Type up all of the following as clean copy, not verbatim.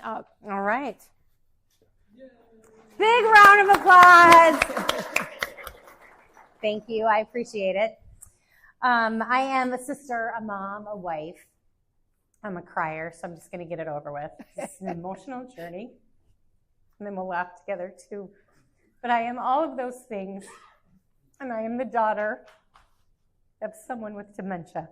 All right. Big round of applause. Thank you. I appreciate it. I am a sister, a mom, a wife. I'm a crier, so I'm just going to get it over with. It's an emotional journey, and then we'll laugh together too. But I am all of those things, and I am the daughter of someone with dementia.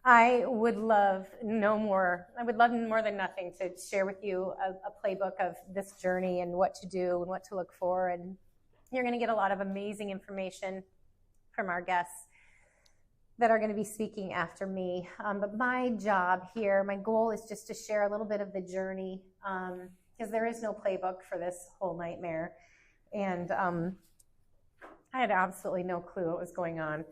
I would love more than nothing to share with you a playbook of this journey and what to do and what to look for. And you're going to get a lot of amazing information from our guests that are going to be speaking after me. But my job here, my goal is just to share a little bit of the journey, because there is no playbook for this whole nightmare. And I had absolutely no clue what was going on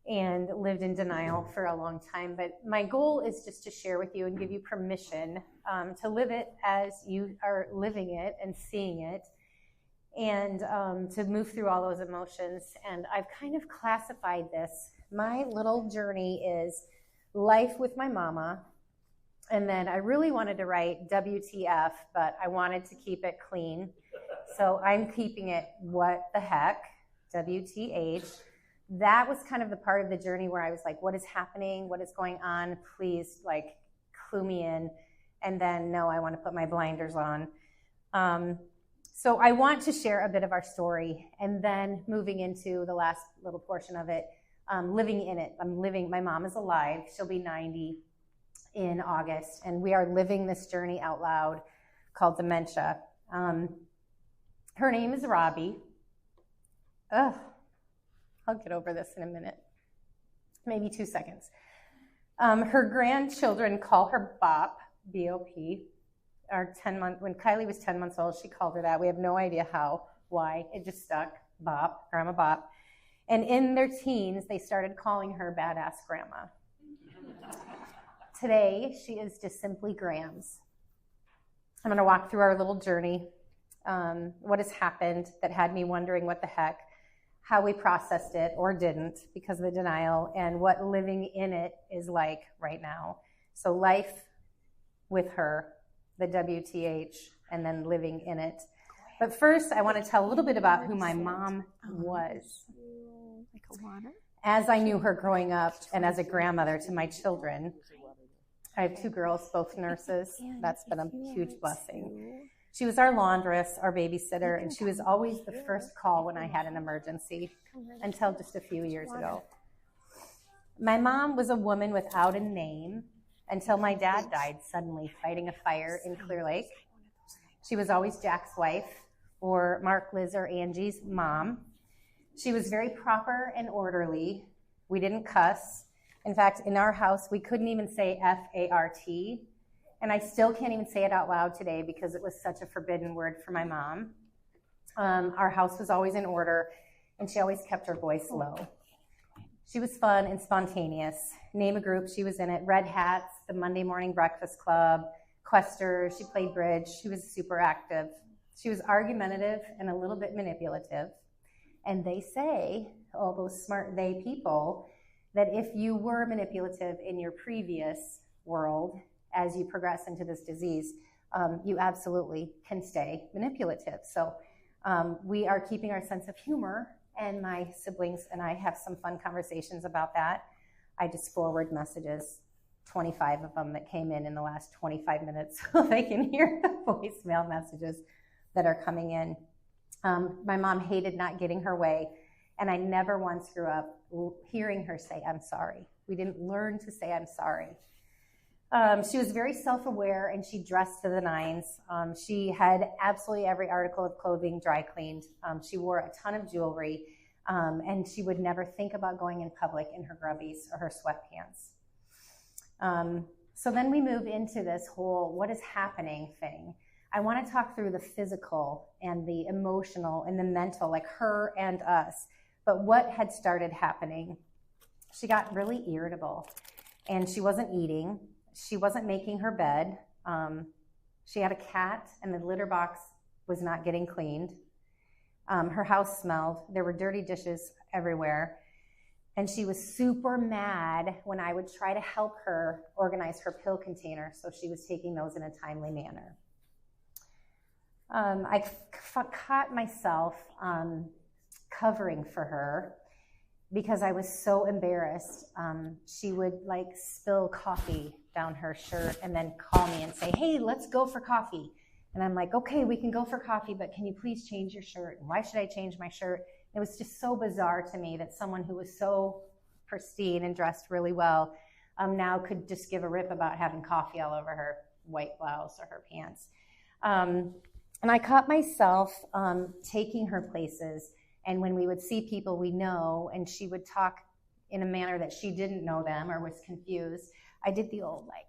and lived in denial for a long time. But my goal is just to share with you and give you permission to live it as you are living it and seeing it, and to move through all those emotions. And I've kind of classified this. My little journey is life with my mama, and then I really wanted to write WTF, but I wanted to keep it clean. So I'm keeping it what the heck, WTH. That was kind of the part of the journey where I was like, what is happening? What is going on? Please, like, clue me in. And then, no, I want to put my blinders on. So I want to share a bit of our story, and then moving into the last little portion of it, living in it. My mom is alive. She'll be 90 in August, and we are living this journey out loud called dementia. Her name is Robbie. I'll get over this in a minute, maybe 2 seconds. Her grandchildren call her Bop, B-O-P. When Kylie was 10 months old, she called her that. We have no idea how, why. It just stuck, Bop, Grandma Bop. And in their teens, they started calling her Badass Grandma. Today, she is just simply Grams. I'm going to walk through our little journey, what has happened that had me wondering what the heck, how we processed it or didn't because of the denial, and what living in it is like right now. So life with her, the WTH, and then living in it. But first, I want to tell a little bit about who my mom was. As I knew her growing up and as a grandmother to my children. I have 2 girls, both nurses. That's been a huge blessing. She was our laundress, our babysitter, and she was always the first call when I had an emergency until just a few years ago. My mom was a woman without a name until my dad died suddenly fighting a fire in Clear Lake. She was always Jack's wife, or Mark, Liz, or Angie's mom. She was very proper and orderly. We didn't cuss. In fact, in our house, we couldn't even say F-A-R-T. And I still can't even say it out loud today because it was such a forbidden word for my mom. Our house was always in order, and she always kept her voice low. She was fun and spontaneous. Name a group, she was in it. Red Hats, the Monday Morning Breakfast Club, Questers, she played bridge. She was super active. She was argumentative and a little bit manipulative. And they say, all those smart they people, that if you were manipulative in your previous world, as you progress into this disease, you absolutely can stay manipulative. So we are keeping our sense of humor, and my siblings and I have some fun conversations about that. I just forward messages, 25 of them that came in the last 25 minutes, so they can hear the voicemail messages that are coming in. My mom hated not getting her way, and I never once grew up hearing her say, I'm sorry. We didn't learn to say, I'm sorry. She was very self-aware, and she dressed to the nines. She had absolutely every article of clothing dry cleaned. She wore a ton of jewelry, and she would never think about going in public in her grubbies or her sweatpants. So then we move into this whole what is happening thing. I want to talk through the physical and the emotional and the mental, like her and us. But what had started happening? She got really irritable, and she wasn't eating. She wasn't making her bed. She had a cat, and the litter box was not getting cleaned. Her house smelled. There were dirty dishes everywhere. And she was super mad when I would try to help her organize her pill container, so she was taking those in a timely manner. I caught myself covering for her because I was so embarrassed. She would like spill coffee down her shirt and then call me and say, hey, let's go for coffee. And I'm like, okay, we can go for coffee, but can you please change your shirt? And why should I change my shirt? It was just so bizarre to me that someone who was so pristine and dressed really well now could just give a rip about having coffee all over her white blouse or her pants. And I caught myself taking her places, and when we would see people we know and she would talk in a manner that she didn't know them or was confused, I did the old like,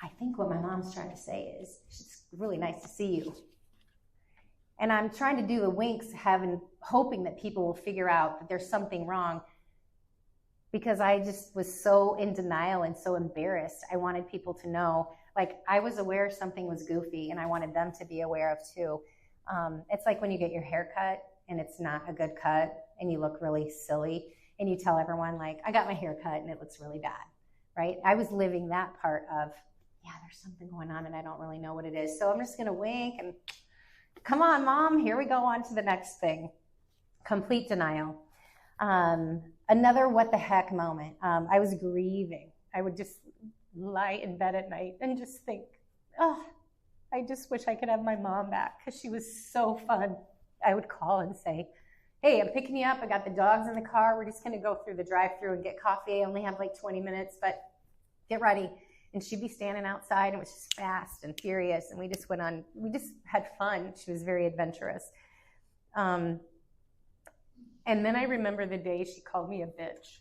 I think what my mom's trying to say is, it's really nice to see you. And I'm trying to do the winks, hoping that people will figure out that there's something wrong, because I just was so in denial and so embarrassed. I wanted people to know, like, I was aware something was goofy and I wanted them to be aware of too. It's like when you get your hair cut and it's not a good cut and you look really silly and you tell everyone like, I got my hair cut and it looks really bad, right? I was living that part of, yeah, there's something going on and I don't really know what it is. So I'm just gonna wink and come on, Mom, here we go on to the next thing. Complete denial. Another what the heck moment. I was grieving. I would just lie in bed at night and just think, oh, I just wish I could have my mom back because she was so fun. I would call and say, hey, I'm picking you up. I got the dogs in the car. We're just going to go through the drive-thru and get coffee. I only have like 20 minutes, but get ready. And she'd be standing outside, and it was just fast and furious. And we just went on, we just had fun. She was very adventurous. And then I remember the day she called me a bitch,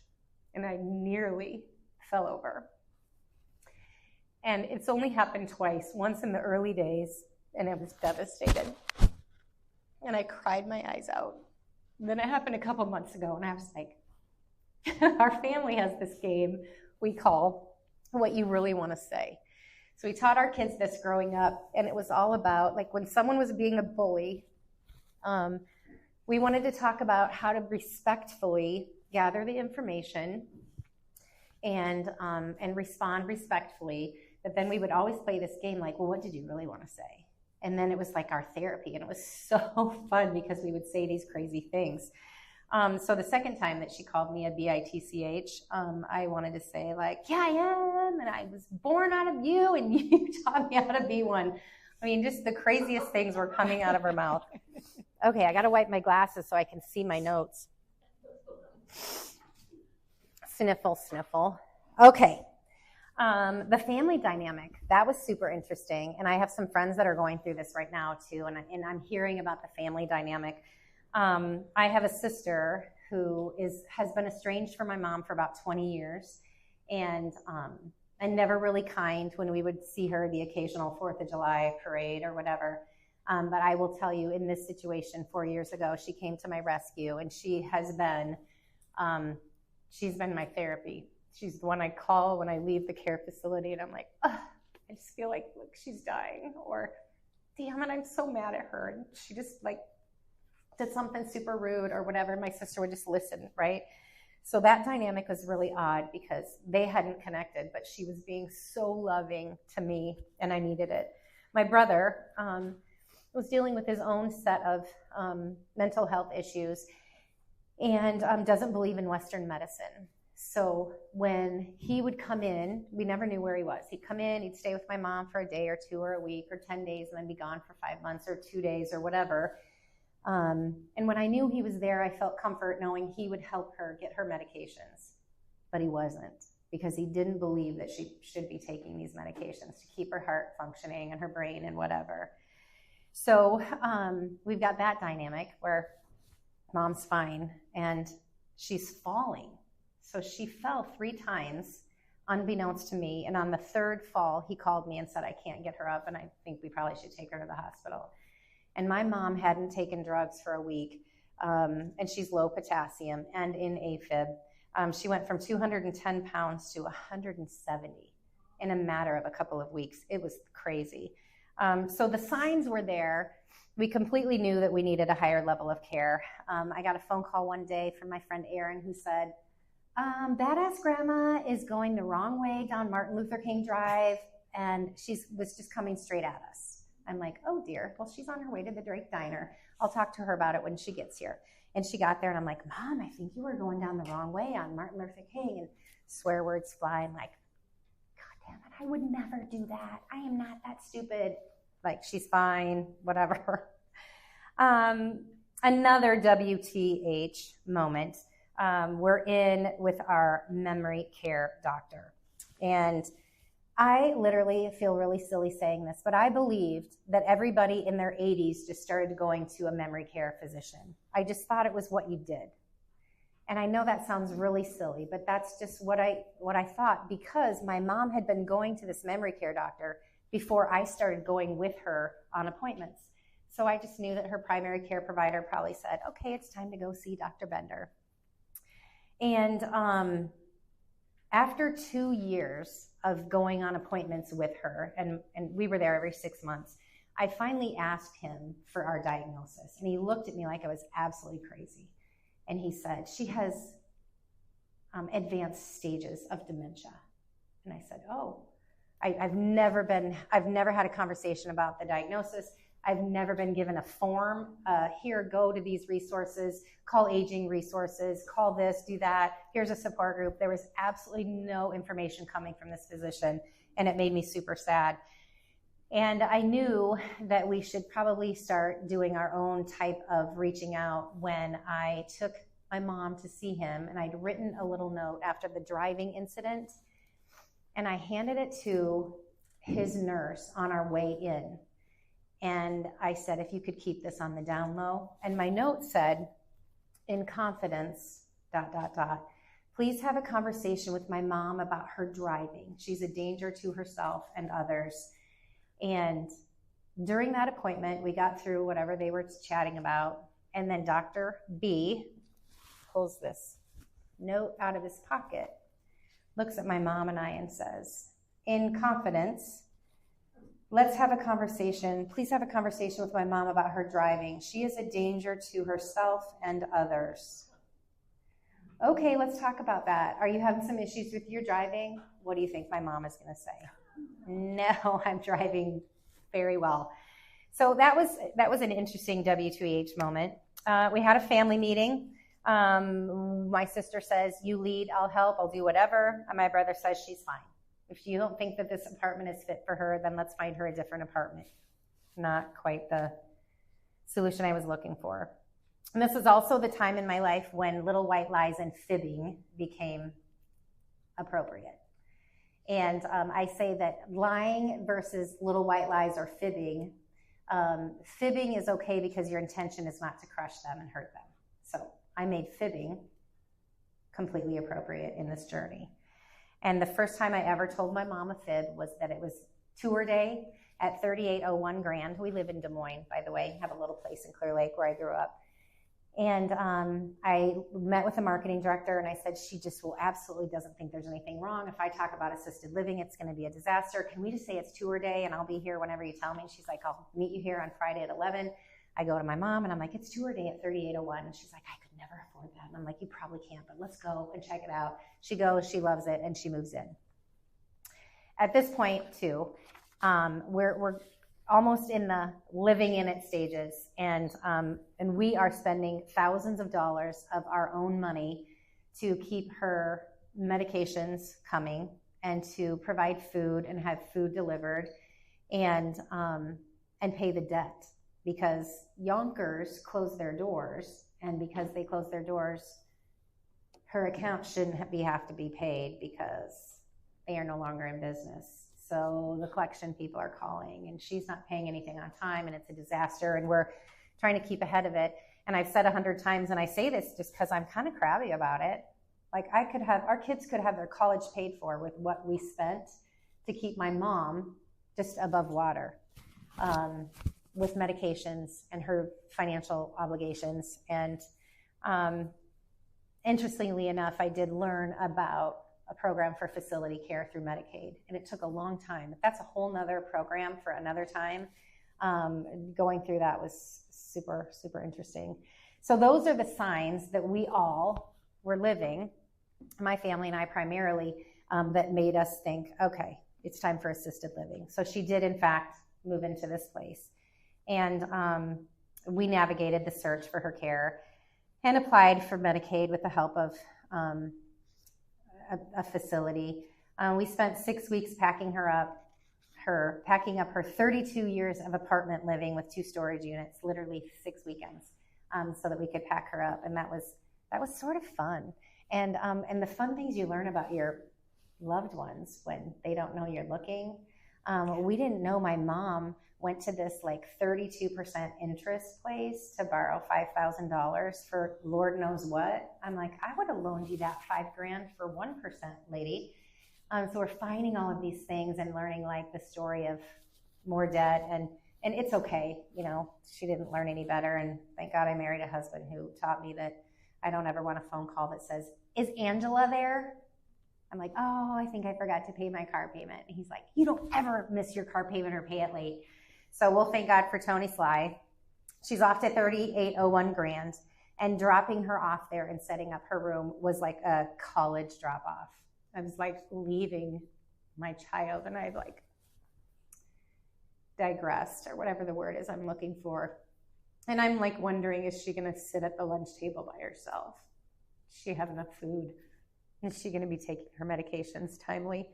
and I nearly fell over. And it's only happened twice, once in the early days, and I was devastated. And I cried my eyes out. And then it happened a couple months ago, and I was like, our family has this game we call What You Really Want to Say. So we taught our kids this growing up, and it was all about, like, when someone was being a bully, we wanted to talk about how to respectfully gather the information and respond respectfully. But then we would always play this game like, well, what did you really want to say? And then it was like our therapy, and it was so fun because we would say these crazy things. So the second time that she called me a bitch, I wanted to say like, yeah, I am, and I was born out of you, and you taught me how to be one. I mean, just the craziest things were coming out of her mouth. Okay, I got to wipe my glasses so I can see my notes. Sniffle, sniffle. Okay. The family dynamic, that was super interesting. And I have some friends that are going through this right now too. And I'm hearing about the family dynamic. I have a sister who has been estranged from my mom for about 20 years and never really kind when we would see her the occasional 4th of July parade or whatever. But I will tell you, in this situation 4 years ago, she came to my rescue, and she has been, she's been my therapy. She's the one I call when I leave the care facility, and I'm like, oh, I just feel like, look, she's dying, or damn it, I'm so mad at her, and she just like did something super rude or whatever. My sister would just listen, right? So that dynamic was really odd because they hadn't connected, but she was being so loving to me, and I needed it. My brother was dealing with his own set of mental health issues and doesn't believe in Western medicine. So when he would come in, we never knew where he was. He'd come in, he'd stay with my mom for a day or two or a week or 10 days and then be gone for 5 months or 2 days or whatever. And when I knew he was there, I felt comfort knowing he would help her get her medications. But he wasn't, because he didn't believe that she should be taking these medications to keep her heart functioning and her brain and whatever. So we've got that dynamic where mom's fine and she's falling. So she fell 3 times unbeknownst to me. And on the 3rd fall, he called me and said, I can't get her up, and I think we probably should take her to the hospital. And my mom hadn't taken drugs for a week, and she's low potassium and in AFib. She went from 210 pounds to 170 in a matter of a couple of weeks. It was crazy. So the signs were there. We completely knew that we needed a higher level of care. I got a phone call one day from my friend Erin who said, badass grandma is going the wrong way down Martin Luther King Drive, and she was just coming straight at us. I'm like, oh dear, well, she's on her way to the Drake Diner. I'll talk to her about it when she gets here. And she got there, and I'm like, Mom, I think you were going down the wrong way on Martin Luther King, and swear words fly. I'm like, God damn it, I would never do that. I am not that stupid. Like, she's fine, whatever. Another WTH moment. We're in with our memory care doctor. And I literally feel really silly saying this, but I believed that everybody in their 80s just started going to a memory care physician. I just thought it was what you did. And I know that sounds really silly, but that's just what I thought, because my mom had been going to this memory care doctor before I started going with her on appointments. So I just knew that her primary care provider probably said, okay, it's time to go see Dr. Bender. And after 2 years of going on appointments with her, and we were there every 6 months, I finally asked him for our diagnosis. And he looked at me like I was absolutely crazy. And he said, she has advanced stages of dementia. And I said, oh, I've never had a conversation about the diagnosis. I've never been given a form. Here, go to these resources, call aging resources, call this, do that. Here's a support group. There was absolutely no information coming from this physician, and it made me super sad. And I knew that we should probably start doing our own type of reaching out when I took my mom to see him, and I'd written a little note after the driving incident, and I handed it to his nurse on our way in. And I said, if you could keep this on the down low. And my note said, in confidence, ... please have a conversation with my mom about her driving. She's a danger to herself and others. And during that appointment, we got through whatever they were chatting about. And then Dr. B pulls this note out of his pocket, looks at my mom and I and says, in confidence, let's have a conversation. Please have a conversation with my mom about her driving. She is a danger to herself and others. Okay, let's talk about that. Are you having some issues with your driving? What do you think my mom is going to say? No, I'm driving very well. So that was an interesting W2H moment. We had a family meeting. My sister says, you lead, I'll help, I'll do whatever. And my brother says, she's fine. If you don't think that this apartment is fit for her, then let's find her a different apartment. Not quite the solution I was looking for. And this was also the time in my life when little white lies and fibbing became appropriate. And I say that lying versus little white lies or fibbing, fibbing is okay because your intention is not to crush them and hurt them. So I made fibbing completely appropriate in this journey. And the first time I ever told my mom a fib was that it was tour day at 3801 Grand. We live in Des Moines, by the way, have a little place in Clear Lake where I grew up. And I met with the marketing director, and I said, she just absolutely doesn't think there's anything wrong. If I talk about assisted living, it's going to be a disaster. Can we just say it's tour day and I'll be here whenever you tell me? She's like, I'll meet you here on Friday at 11. I go to my mom and I'm like, it's tour day at 3801. And she's like, I could never afford that. And I'm like, you probably can't, but let's go and check it out. She goes, she loves it, and she moves in. At this point, too, we're almost in the living in it stages, and we are spending thousands of dollars of our own money to keep her medications coming and to provide food and have food delivered and pay the debt, because Yonkers closed their doors, and because they closed their doors, her account shouldn't have to be paid because they are no longer in business. So the collection people are calling, and she's not paying anything on time, and it's a disaster, and we're trying to keep ahead of it. And I've said 100 times, and I say this just because I'm kind of crabby about it. Like, our kids could have their college paid for with what we spent to keep my mom just above water with medications and her financial obligations. And interestingly enough, I did learn about a program for facility care through Medicaid. And it took a long time. That's a whole nother program for another time. Going through that was super, super interesting. So those are the signs that we all were living, my family and I primarily, that made us think, okay, it's time for assisted living. So she did, in fact, move into this place. And we navigated the search for her care and applied for Medicaid with the help of a facility. We spent 6 weeks packing up her 32 years of apartment living with 2 storage units, literally 6 weekends, so that we could pack her up. And that was sort of fun. And the fun things you learn about your loved ones when they don't know you're looking. We didn't know my mom went to this like 32% interest place to borrow $5,000 for Lord knows what. I'm like, I would have loaned you that $5,000 for 1%, lady. So we're finding all of these things and learning like the story of more debt, and it's okay. You know, she didn't learn any better. And thank God I married a husband who taught me that I don't ever want a phone call that says, is Angela there? I'm like, oh, I think I forgot to pay my car payment. And he's like, you don't ever miss your car payment or pay it late. So we'll thank God for Tony Sly. She's off to $3801 grand, and dropping her off there and setting up her room was like a college drop off. I was like leaving my child, and I like digressed, or whatever the word is I'm looking for. And I'm like wondering, is she going to sit at the lunch table by herself? Does she have enough food? Is she going to be taking her medications timely?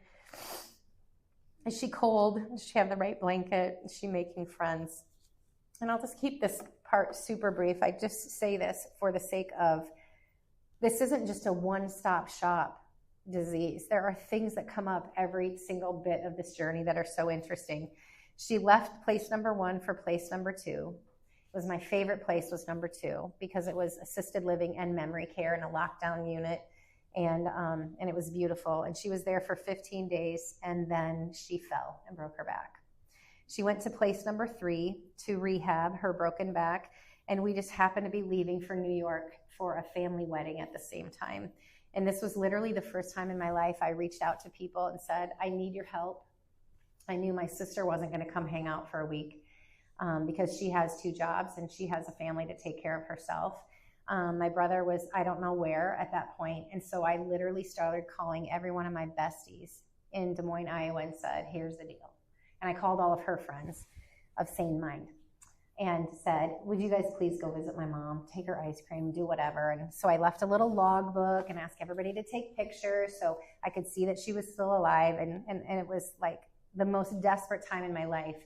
Is she cold? Does she have the right blanket? Is she making friends? And I'll just keep this part super brief. I just say this for the sake of, this isn't just a one-stop shop disease. There are things that come up every single bit of this journey that are so interesting. She left place number 1 for place number 2. It was my favorite place, was number 2, because it was assisted living and memory care in a lockdown unit. And it was beautiful. And she was there for 15 days, and then she fell and broke her back. She went to place number 3 to rehab her broken back, and we just happened to be leaving for New York for a family wedding at the same time. And this was literally the first time in my life I reached out to people and said, I need your help. I knew my sister wasn't going to come hang out for a week because she has 2 jobs and she has a family to take care of herself. My brother was, I don't know where at that point. And so I literally started calling every one of my besties in Des Moines, Iowa, and said, here's the deal. And I called all of her friends of sane mind and said, would you guys please go visit my mom, take her ice cream, do whatever. And so I left a little logbook and asked everybody to take pictures so I could see that she was still alive. And it was like the most desperate time in my life.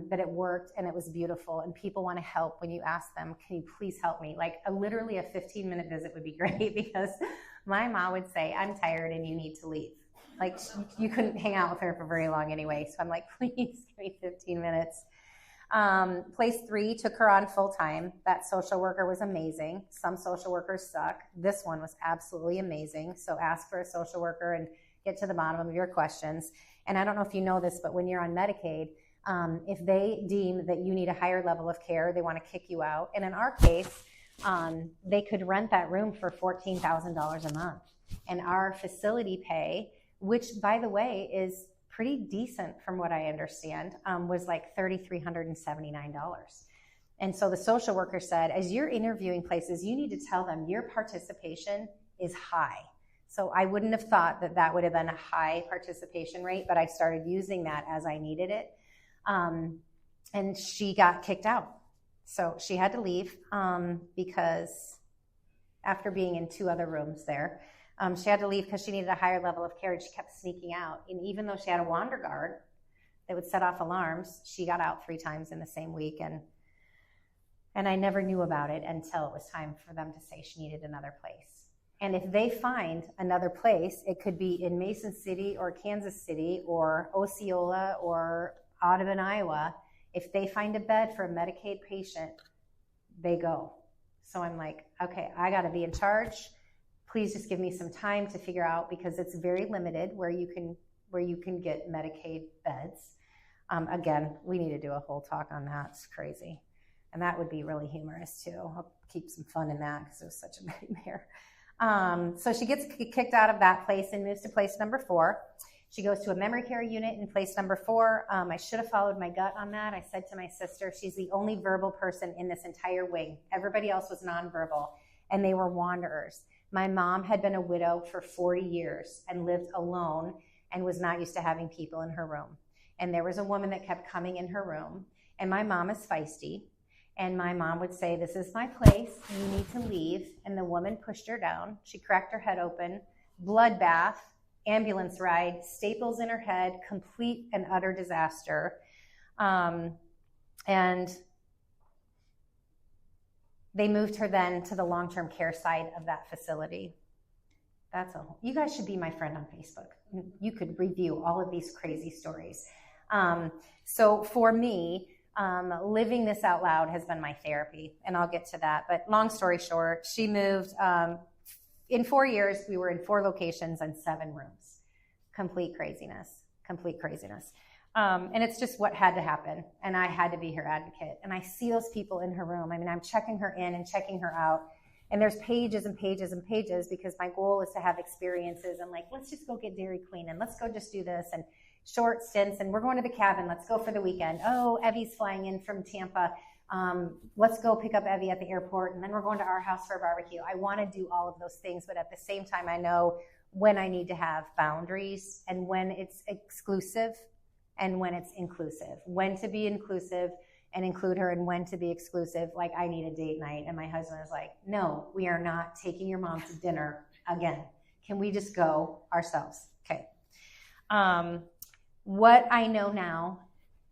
But it worked, and it was beautiful, and people want to help when you ask them, can you please help me? Like literally a 15-minute visit would be great, because my mom would say, I'm tired and you need to leave. Like you couldn't hang out with her for very long anyway. So I'm like, please give me 15 minutes. Place 3 took her on full time. That social worker was amazing. Some social workers suck. This one was absolutely amazing. So ask for a social worker and get to the bottom of your questions. And I don't know if you know this, but when you're on Medicaid, if they deem that you need a higher level of care, they want to kick you out. And in our case, they could rent that room for $14,000 a month. And our facility pay, which, by the way, is pretty decent from what I understand, was like $3,379. And so the social worker said, as you're interviewing places, you need to tell them your participation is high. So I wouldn't have thought that that would have been a high participation rate, but I started using that as I needed it. And she got kicked out. So she had to leave because after being in 2 other rooms there, she had to leave because she needed a higher level of care, and she kept sneaking out. And even though she had a wander guard that would set off alarms, she got out 3 times in the same week. And I never knew about it until it was time for them to say she needed another place. And if they find another place, it could be in Mason City or Kansas City or Osceola or Audubon, Iowa. If they find a bed for a Medicaid patient, they go. So I'm like, okay, I got to be in charge. Please just give me some time to figure out, because it's very limited where you can get Medicaid beds. Again, we need to do a whole talk on that. It's crazy. And that would be really humorous too. I'll keep some fun in that because it was such a nightmare. So she gets kicked out of that place and moves to place number 4. She goes to a memory care unit in place number 4. I should have followed my gut on that. I said to my sister, she's the only verbal person in this entire wing. Everybody else was nonverbal, and they were wanderers. My mom had been a widow for 40 years and lived alone and was not used to having people in her room. And there was a woman that kept coming in her room, and my mom is feisty. And my mom would say, this is my place, you need to leave. And the woman pushed her down. She cracked her head open, bloodbath, ambulance ride, staples in her head, complete and utter disaster. And they moved her then to the long-term care side of that facility. You guys should be my friend on Facebook. You could review all of these crazy stories. So for me, living this out loud has been my therapy, and I'll get to that. But long story short, she moved. In 4 years, we were in 4 locations and 7 rooms. Complete craziness. And it's just what had to happen. And I had to be her advocate. And I see those people in her room. I mean, I'm checking her in and checking her out. And there's pages and pages and pages, because my goal is to have experiences and, like, let's just go get Dairy Queen and let's go just do this, and short stints, and we're going to the cabin. Let's go for the weekend. Oh, Evie's flying in from Tampa. Let's go pick up Evie at the airport, and then we're going to our house for a barbecue. I want to do all of those things, but at the same time, I know when I need to have boundaries and when it's exclusive and when it's inclusive, when to be inclusive and include her, and when to be exclusive. Like, I need a date night, and my husband is like, no, we are not taking your mom to dinner again. Can we just go ourselves? Okay. What I know now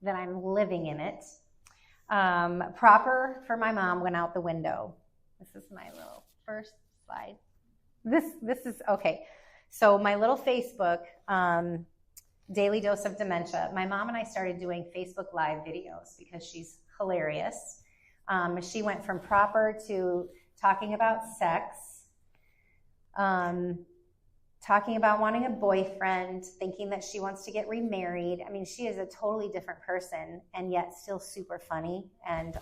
that I'm living in it, proper for my mom went out the window. This is my little first slide. This is, okay. So my little Facebook, Daily Dose of Dementia, my mom and I started doing Facebook Live videos because she's hilarious. She went from proper to talking about sex, talking about wanting a boyfriend, thinking that she wants to get remarried. I mean, she is a totally different person, and yet still super funny. And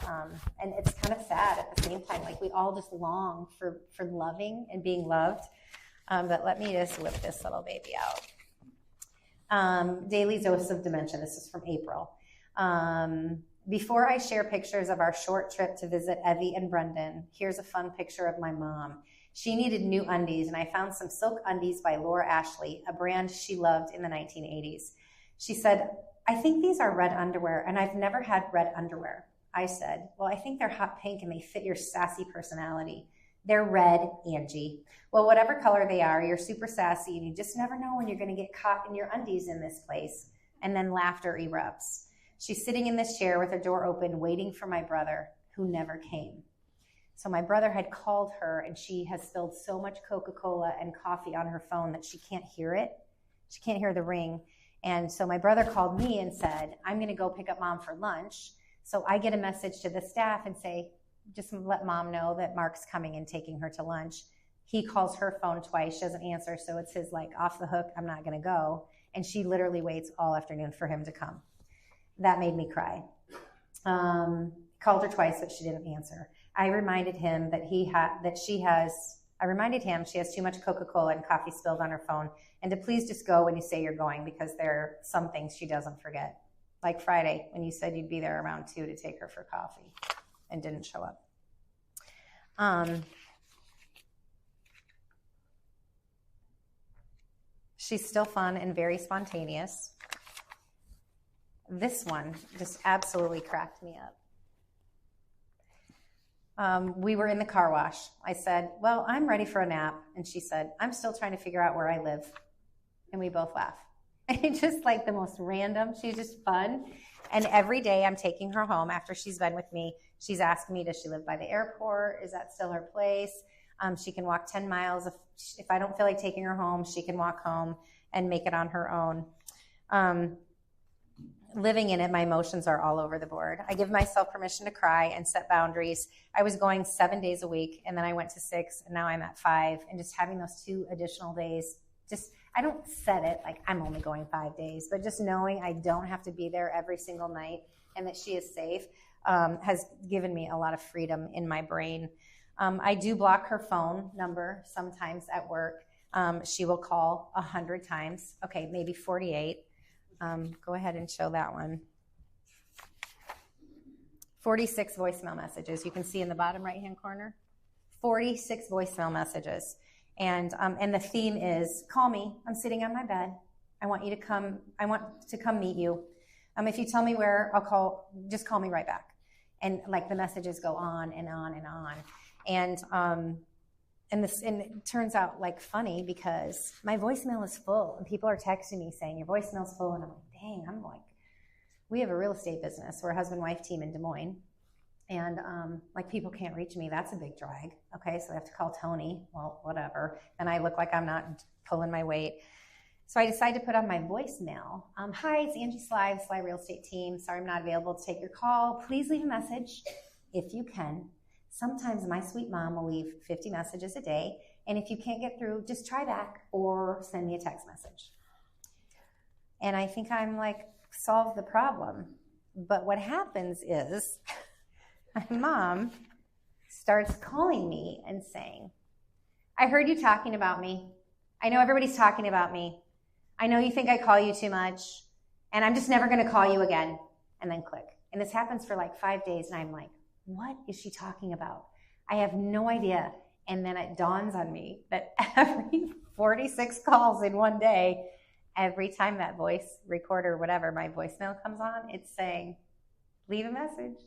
it's kind of sad at the same time. Like, we all just long for loving and being loved. But let me just whip this little baby out. Daily Dose of Dementia. This is from April. Before I share pictures of our short trip to visit Evie and Brendan, here's a fun picture of my mom. She needed new undies, and I found some silk undies by Laura Ashley, a brand she loved in the 1980s. She said, I think these are red underwear, and I've never had red underwear. I said, well, I think they're hot pink and they fit your sassy personality. They're red, Angie. Well, whatever color they are, you're super sassy, and you just never know when you're going to get caught in your undies in this place. And then laughter erupts. She's sitting in this chair with her door open, waiting for my brother, who never came. So my brother had called her, and she has spilled so much Coca-Cola and coffee on her phone that she can't hear it. She can't hear the ring. And so my brother called me and said, I'm going to go pick up mom for lunch. So I get a message to the staff and say, just let mom know that Mark's coming and taking her to lunch. He calls her phone twice. She doesn't answer. So it's his, like, off the hook, I'm not going to go. And she literally waits all afternoon for him to come. That made me cry. Called her twice, but she didn't answer. I reminded him that she has too much Coca-Cola and coffee spilled on her phone, and to please just go when you say you're going, because there are some things she doesn't forget. Like Friday, when you said you'd be there around 2 to take her for coffee and didn't show up. She's still fun and very spontaneous. This one just absolutely cracked me up. We were in the car wash. I said, well, I'm ready for a nap. And she said, I'm still trying to figure out where I live. And we both laugh. And just like the most random, she's just fun. And every day I'm taking her home after she's been with me. She's asking me, does she live by the airport? Is that still her place? She can walk 10 miles. If I don't feel like taking her home, she can walk home and make it on her own. Living in it, my emotions are all over the board. I give myself permission to cry and set boundaries. I was going 7 days a week, and then I went to 6, and now I'm at 5. And just having those 2 additional days, I don't set it like I'm only going 5 days, but just knowing I don't have to be there every single night and that she is safe has given me a lot of freedom in my brain. I do block her phone number sometimes at work. She will call 100 times. Okay, maybe 48. Go ahead and show that one. 46 voicemail messages. You can see in the bottom right-hand corner. 46 voicemail messages. And the theme is, call me. I'm sitting on my bed. I want to come meet you. If you tell me where, I'll call, just call me right back. And like the messages go on and on and on. And it turns out like funny because my voicemail is full and people are texting me saying your voicemail's full. And I'm like, dang, we have a real estate business. We're a husband-wife team in Des Moines. And like people can't reach me. That's a big drag. Okay, so I have to call Tony. Well, whatever. And I look like I'm not pulling my weight. So I decided to put on my voicemail. Hi, it's Angie Sly, Sly Real Estate Team. Sorry I'm not available to take your call. Please leave a message if you can. Sometimes my sweet mom will leave 50 messages a day. And if you can't get through, just try back or send me a text message. And I think I'm like, solve the problem. But what happens is my mom starts calling me and saying, I heard you talking about me. I know everybody's talking about me. I know you think I call you too much, and I'm just never going to call you again. And then click. And this happens for like 5 days, and I'm like, what is she talking about? I have no idea. And then it dawns on me that every 46 calls in one day, every time that voice recorder, whatever, my voicemail comes on, it's saying, leave a message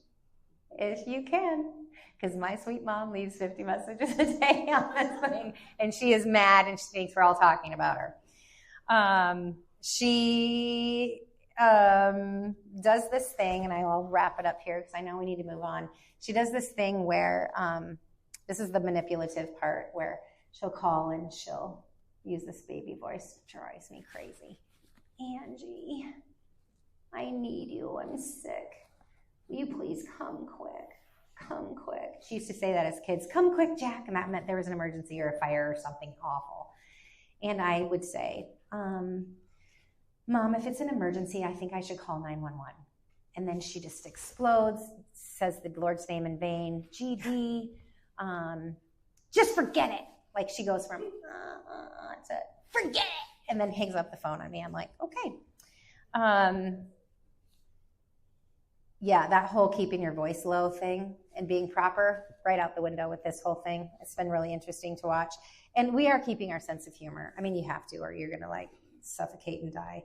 if you can. Because my sweet mom leaves 50 messages a day on this thing, and she is mad, and she thinks we're all talking about her. She does this thing, and I'll wrap it up here because I know we need to move on. She does this thing where, this is the manipulative part, where she'll call and she'll use this baby voice, which drives me crazy. Angie, I need you. I'm sick. Will you please come quick? Come quick. She used to say that as kids. Come quick, Jack. And that meant there was an emergency or a fire or something awful. And I would say, Mom, if it's an emergency, I think I should call 911. And then she just explodes, says the Lord's name in vain, GD, just forget it. Like she goes from, to forget it, and then hangs up the phone on me. I'm like, okay. Yeah, that whole keeping your voice low thing and being proper, right out the window with this whole thing. It's been really interesting to watch. And we are keeping our sense of humor. I mean, you have to, or you're going to like suffocate and die.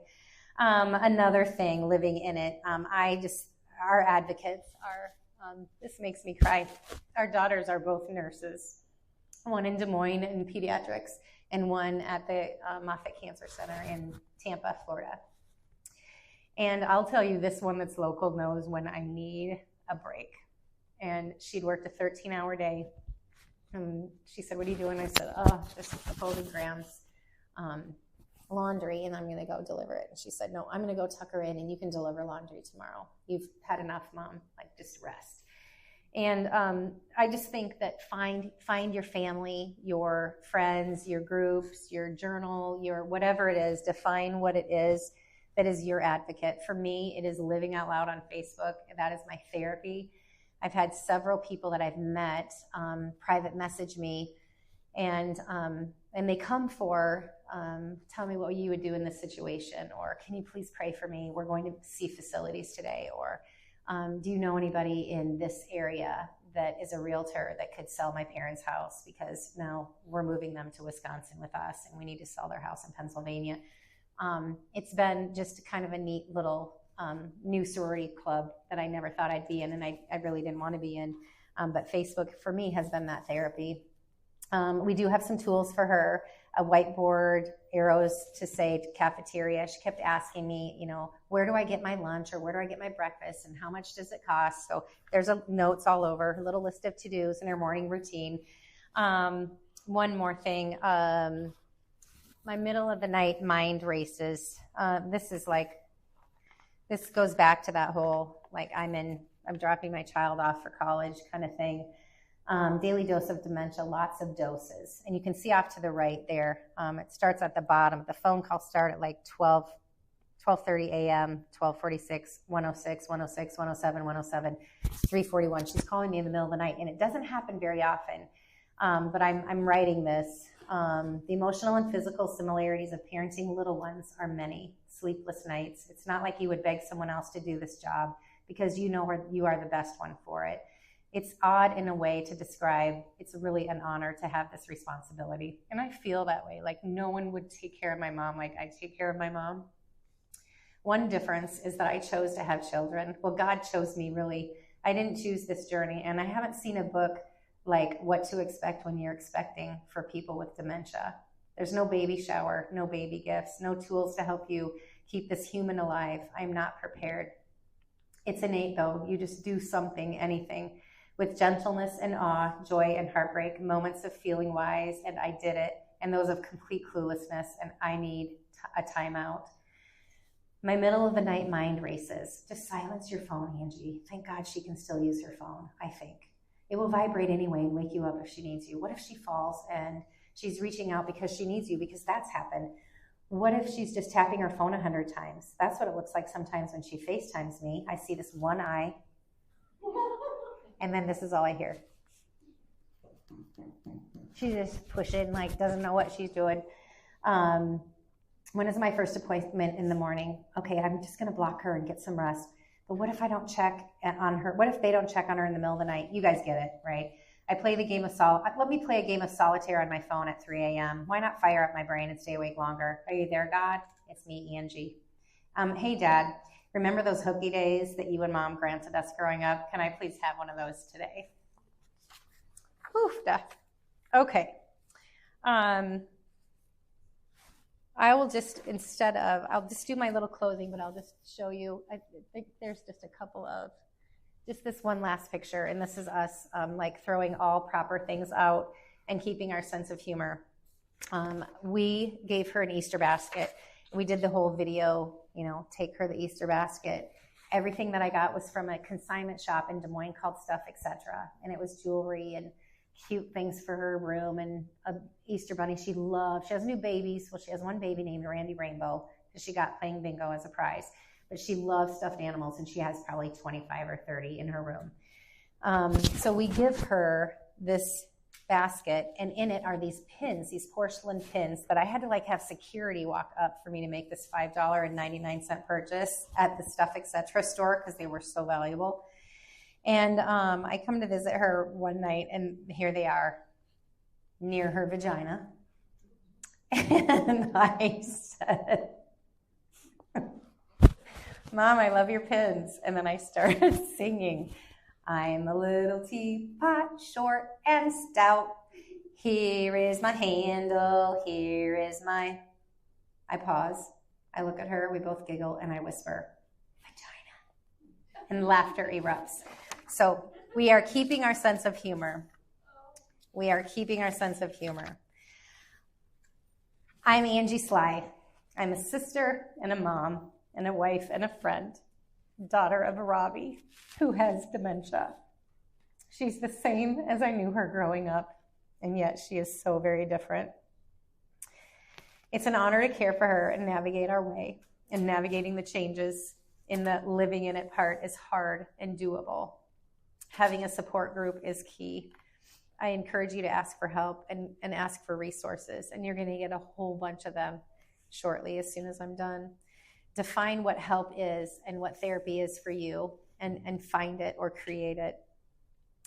Another thing, living in it. Our advocates are, this makes me cry. Our daughters are both nurses, one in Des Moines in pediatrics and one at the Moffitt Cancer Center in Tampa, Florida. And I'll tell you, this one that's local knows when I need a break. And she'd worked a 13-hour day. And she said, what are you doing? I said, just folding Graham's laundry, and I'm going to go deliver it. And she said, no, I'm going to go tuck her in, and you can deliver laundry tomorrow. You've had enough, Mom. Like, just rest. And I just think that find your family, your friends, your groups, your journal, your whatever it is, define what it is that is your advocate. For me, it is living out loud on Facebook. That is my therapy. I've had several people that I've met private message me, and they come for, tell me what you would do in this situation, or can you please pray for me? We're going to see facilities today, or do you know anybody in this area that is a realtor that could sell my parents' house, because now we're moving them to Wisconsin with us and we need to sell their house in Pennsylvania. It's been just kind of a neat little new sorority club that I never thought I'd be in, and I really didn't want to be in. But Facebook for me has been that therapy. We do have some tools for her, a whiteboard, arrows to say to cafeteria. She kept asking me, where do I get my lunch, or where do I get my breakfast, and how much does it cost? So there's notes all over, her little list of to-dos in her morning routine. One more thing, my middle of the night mind races. This goes back to that whole, I'm dropping my child off for college kind of thing. Daily dose of dementia, lots of doses. And you can see off to the right there, it starts at the bottom. The phone calls start at 12 12:30 a.m., 12:46, 106, 106, 107, 107, 3:41. She's calling me in the middle of the night, and it doesn't happen very often. But I'm writing this. The emotional and physical similarities of parenting little ones are many. Sleepless nights. It's not like you would beg someone else to do this job because you know you are the best one for it. It's odd in a way to describe. It's really an honor to have this responsibility. And I feel that way. Like no one would take care of my mom like I take care of my mom. One difference is that I chose to have children. Well, God chose me, really. I didn't choose this journey. And I haven't seen a book like What to Expect When You're Expecting for people with dementia. There's no baby shower, no baby gifts, no tools to help you keep this human alive. I'm not prepared. It's innate, though. You just do something, anything, with gentleness and awe, joy and heartbreak, moments of feeling wise, and I did it, and those of complete cluelessness, and I need a timeout. My middle of the night mind races. Just silence your phone, Angie. Thank God she can still use her phone, I think. It will vibrate anyway and wake you up if she needs you. What if she falls and she's reaching out because she needs you? Because that's happened. What if she's just tapping her phone 100 times? That's what it looks like sometimes when she FaceTimes me. I see this one eye, and then this is all I hear. She's just pushing, like doesn't know what she's doing. When is my first appointment in the morning? Okay, I'm just going to block her and get some rest. But what if I don't check on her? What if they don't check on her in the middle of the night? You guys get it, right? I play the game of let me play a game of solitaire on my phone at 3 a.m. Why not fire up my brain and stay awake longer? Are you there, God? It's me, Angie. Hey, Dad, remember those hooky days that you and Mom granted us growing up? Can I please have one of those today? Oof, okay. I will just, I'll just do my little closing, but I'll just show you, I think there's just a couple of, just this one last picture, and this is us like throwing all proper things out and keeping our sense of humor. We gave her an Easter basket. We did the whole video, take her the Easter basket. Everything that I got was from a consignment shop in Des Moines called Stuff, Etc. And it was jewelry and cute things for her room and a Easter bunny she loved. She has new babies. Well, she has one baby named Randy Rainbow because she got playing bingo as a prize. But she loves stuffed animals, and she has probably 25 or 30 in her room. So we give her this basket, and in it are these pins, these porcelain pins that I had to have security walk up for me to make this $5.99 purchase at the Stuff, Etc. store because they were so valuable. And I come to visit her one night, and here they are near her vagina. And I said, Mom, I love your pins. And then I started singing, I'm a little teapot, short and stout. Here is my handle, here is my... I pause, I look at her, we both giggle, and I whisper, vagina. And laughter erupts. So we are keeping our sense of humor. We are keeping our sense of humor. I'm Angie Sly. I'm a sister and a mom and a wife and a friend, daughter of a Robbie who has dementia. She's the same as I knew her growing up, and yet she is so very different. It's an honor to care for her and navigate our way, and navigating the changes in the living in it part is hard and doable. Having a support group is key. I encourage you to ask for help and ask for resources, and you're going to get a whole bunch of them shortly as soon as I'm done. Define what help is and what therapy is for you, and find it or create it.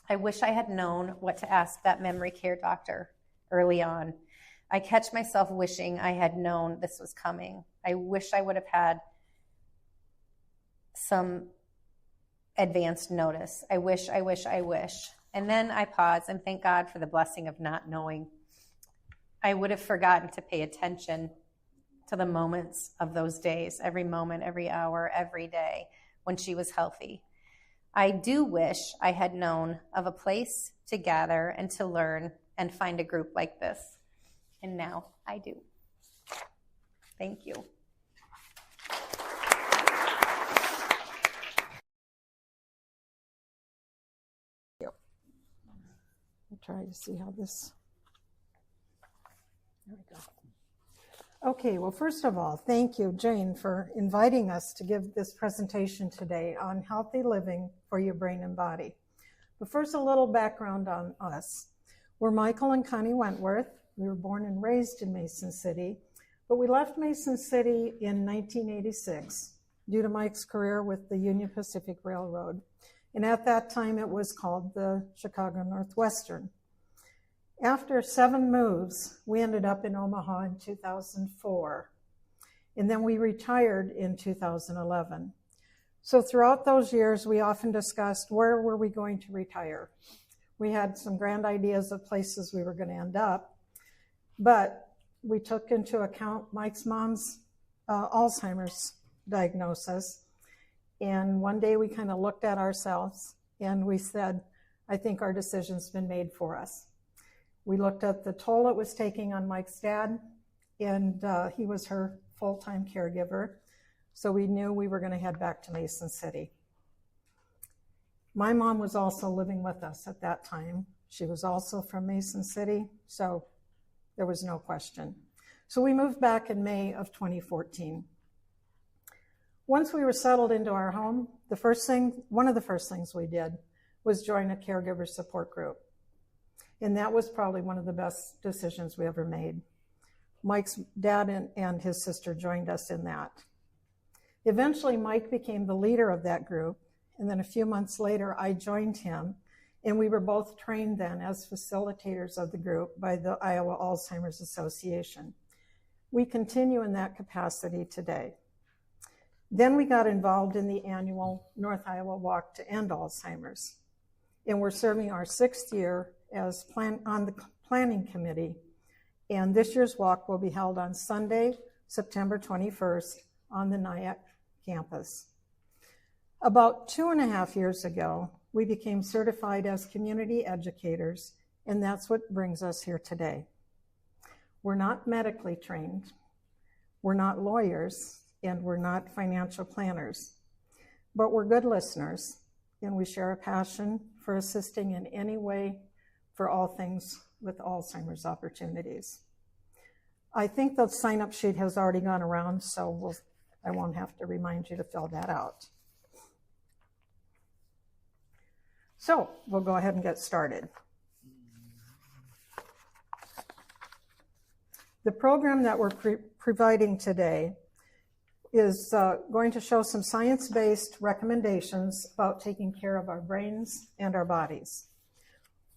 I wish I had known what to ask that memory care doctor early on. I catch myself wishing I had known this was coming. I wish I would have had some advanced notice. I wish. And then I pause and thank God for the blessing of not knowing. I would have forgotten to pay attention to the moments of those days, every moment, every hour, every day when she was healthy. I do wish I had known of a place to gather and to learn and find a group like this. And now I do. Thank you. Try to see how this, there we go. Okay, well, first of all, thank you, Jane, for inviting us to give this presentation today on healthy living for your brain and body. But first, a little background on us. We're Michael and Connie Wentworth. We were born and raised in Mason City, but we left Mason City in 1986 due to Mike's career with the Union Pacific Railroad. And at that time, it was called the Chicago Northwestern. After 7 moves, we ended up in Omaha in 2004, and then we retired in 2011. So throughout those years, we often discussed where were we going to retire. We had some grand ideas of places we were going to end up, but we took into account Mike's mom's Alzheimer's diagnosis, and one day we kind of looked at ourselves and we said, I think our decision's been made for us. We looked at the toll it was taking on Mike's dad, and he was her full-time caregiver. So we knew we were going to head back to Mason City. My mom was also living with us at that time. She was also from Mason City, so there was no question. So we moved back in May of 2014. Once we were settled into our home, one of the first things we did was join a caregiver support group. And that was probably one of the best decisions we ever made. Mike's dad and his sister joined us in that. Eventually, Mike became the leader of that group, and then a few months later, I joined him, and we were both trained then as facilitators of the group by the Iowa Alzheimer's Association. We continue in that capacity today. Then we got involved in the annual North Iowa Walk to End Alzheimer's, and we're serving our 6th year as on the planning committee. And this year's walk will be held on Sunday, September 21st on the Nyack campus. About 2.5 years ago, we became certified as community educators, and that's what brings us here today. We're not medically trained, we're not lawyers, and we're not financial planners, but we're good listeners, and we share a passion for assisting in any way for all things with Alzheimer's opportunities. I think the sign-up sheet has already gone around, so I won't have to remind you to fill that out. So we'll go ahead and get started. The program that we're providing today is going to show some science-based recommendations about taking care of our brains and our bodies.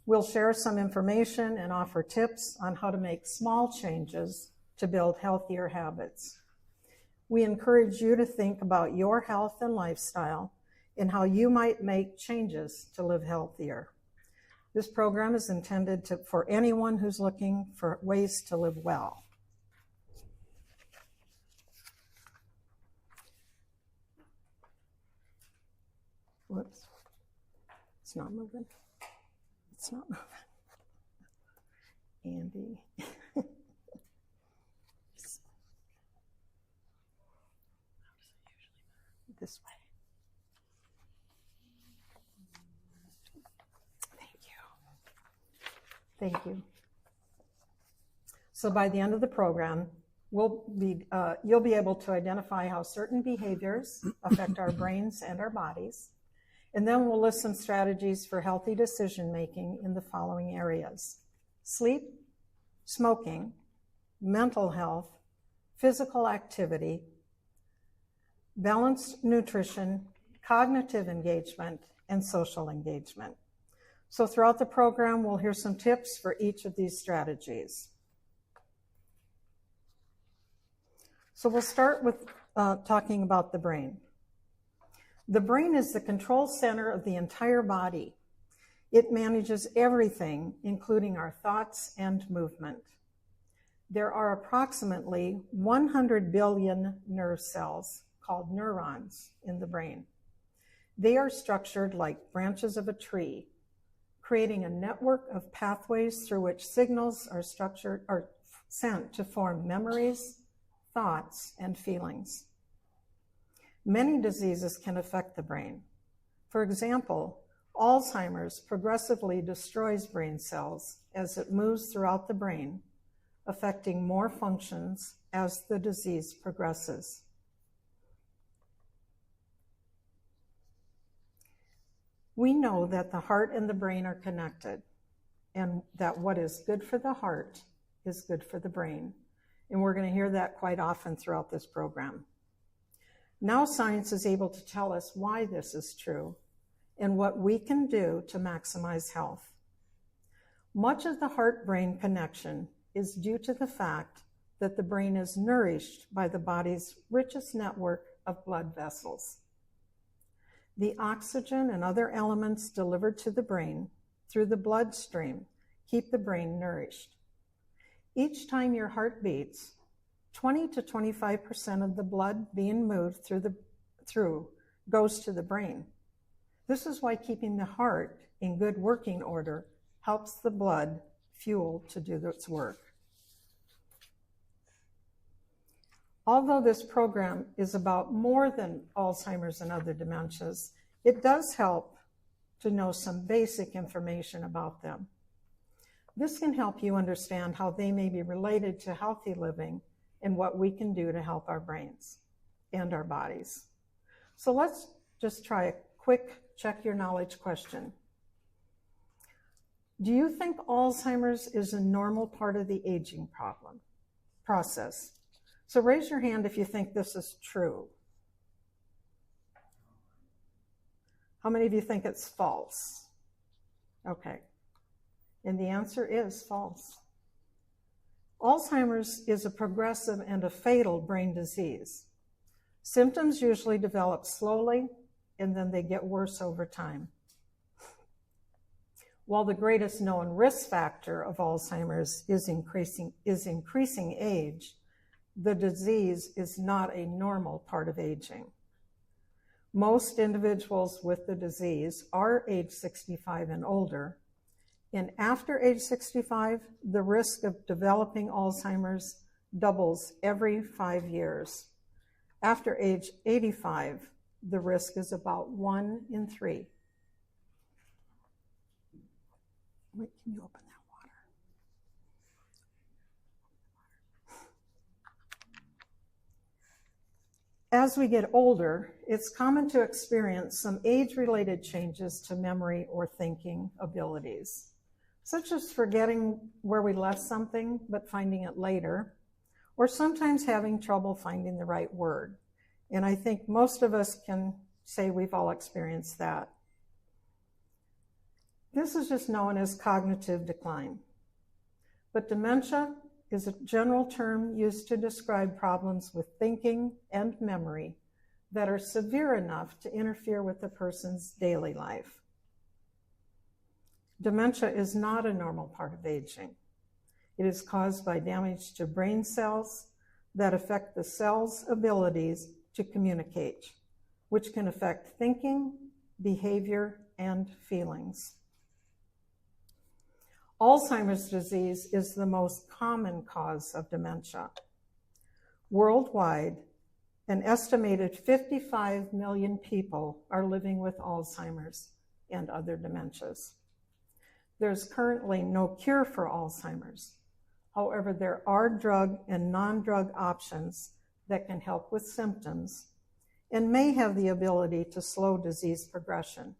We'll share some information and offer tips on how to make small changes to build healthier habits. We encourage you to think about your health and lifestyle and how you might make changes to live healthier. This program is intended for anyone who's looking for ways to live well. Whoops, it's not moving. It's not moving. Andy. This way. Thank you. So by the end of the program, you'll be able to identify how certain behaviors affect our brains and our bodies. And then we'll list some strategies for healthy decision-making in the following areas: sleep, smoking, mental health, physical activity, balanced nutrition, cognitive engagement, and social engagement. So throughout the program, we'll hear some tips for each of these strategies. So we'll start with talking about the brain. The brain is the control center of the entire body. It manages everything, including our thoughts and movement. There are approximately 100 billion nerve cells, called neurons, in the brain. They are structured like branches of a tree, creating a network of pathways through which signals are sent to form memories, thoughts, and feelings. Many diseases can affect the brain. For example, Alzheimer's progressively destroys brain cells as it moves throughout the brain, affecting more functions as the disease progresses. We know that the heart and the brain are connected, and that what is good for the heart is good for the brain. And we're going to hear that quite often throughout this program. Now science is able to tell us why this is true and what we can do to maximize health. Much of the heart-brain connection is due to the fact that the brain is nourished by the body's richest network of blood vessels. The oxygen and other elements delivered to the brain through the bloodstream keep the brain nourished. Each time your heart beats, 20 to 25% of the blood being moved through goes to the brain. This is why keeping the heart in good working order helps the blood fuel to do its work. Although this program is about more than Alzheimer's and other dementias, it does help to know some basic information about them. This can help you understand how they may be related to healthy living and what we can do to help our brains and our bodies. So let's just try a quick check your knowledge question. Do you think Alzheimer's is a normal part of the aging process? So raise your hand if you think this is true. How many of you think it's false? Okay. And the answer is false. Alzheimer's is a progressive and a fatal brain disease. Symptoms usually develop slowly, and then they get worse over time. While the greatest known risk factor of Alzheimer's is increasing age, the disease is not a normal part of aging. Most individuals with the disease are age 65 and older, and after age 65, the risk of developing Alzheimer's doubles every 5 years. After age 85, the risk is about 1 in 3. Wait, can you open that water? As we get older, it's common to experience some age-related changes to memory or thinking abilities, such as forgetting where we left something but finding it later, or sometimes having trouble finding the right word. And I think most of us can say we've all experienced that. This is just known as cognitive decline. But dementia is a general term used to describe problems with thinking and memory that are severe enough to interfere with a person's daily life. Dementia is not a normal part of aging. It is caused by damage to brain cells that affect the cell's abilities to communicate, which can affect thinking, behavior, and feelings. Alzheimer's disease is the most common cause of dementia. Worldwide, an estimated 55 million people are living with Alzheimer's and other dementias. There's currently no cure for Alzheimer's. However, there are drug and non-drug options that can help with symptoms and may have the ability to slow disease progression.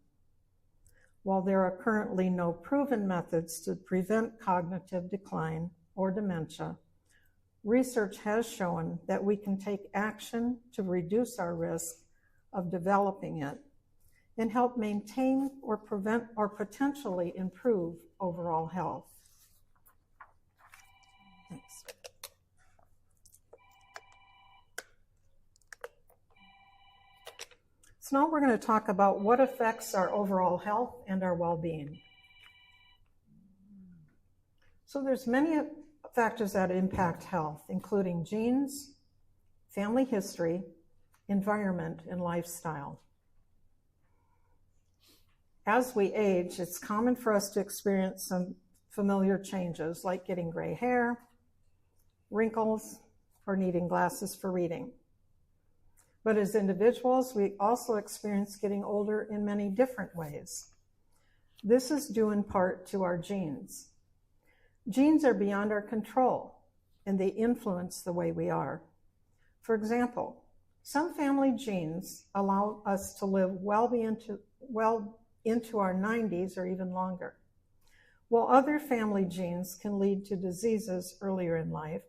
While there are currently no proven methods to prevent cognitive decline or dementia, research has shown that we can take action to reduce our risk of developing it and help maintain or prevent or potentially improve overall health. Thanks. So now we're going to talk about what affects our overall health and our well-being. So there's many factors that impact health, including genes, family history, environment, and lifestyle. As we age, it's common for us to experience some familiar changes like getting gray hair, wrinkles, or needing glasses for reading. But as individuals, we also experience getting older in many different ways. This is due in part to our genes. Genes are beyond our control, and they influence the way we are. For example, some family genes allow us to live well into our 90s or even longer, while other family genes can lead to diseases earlier in life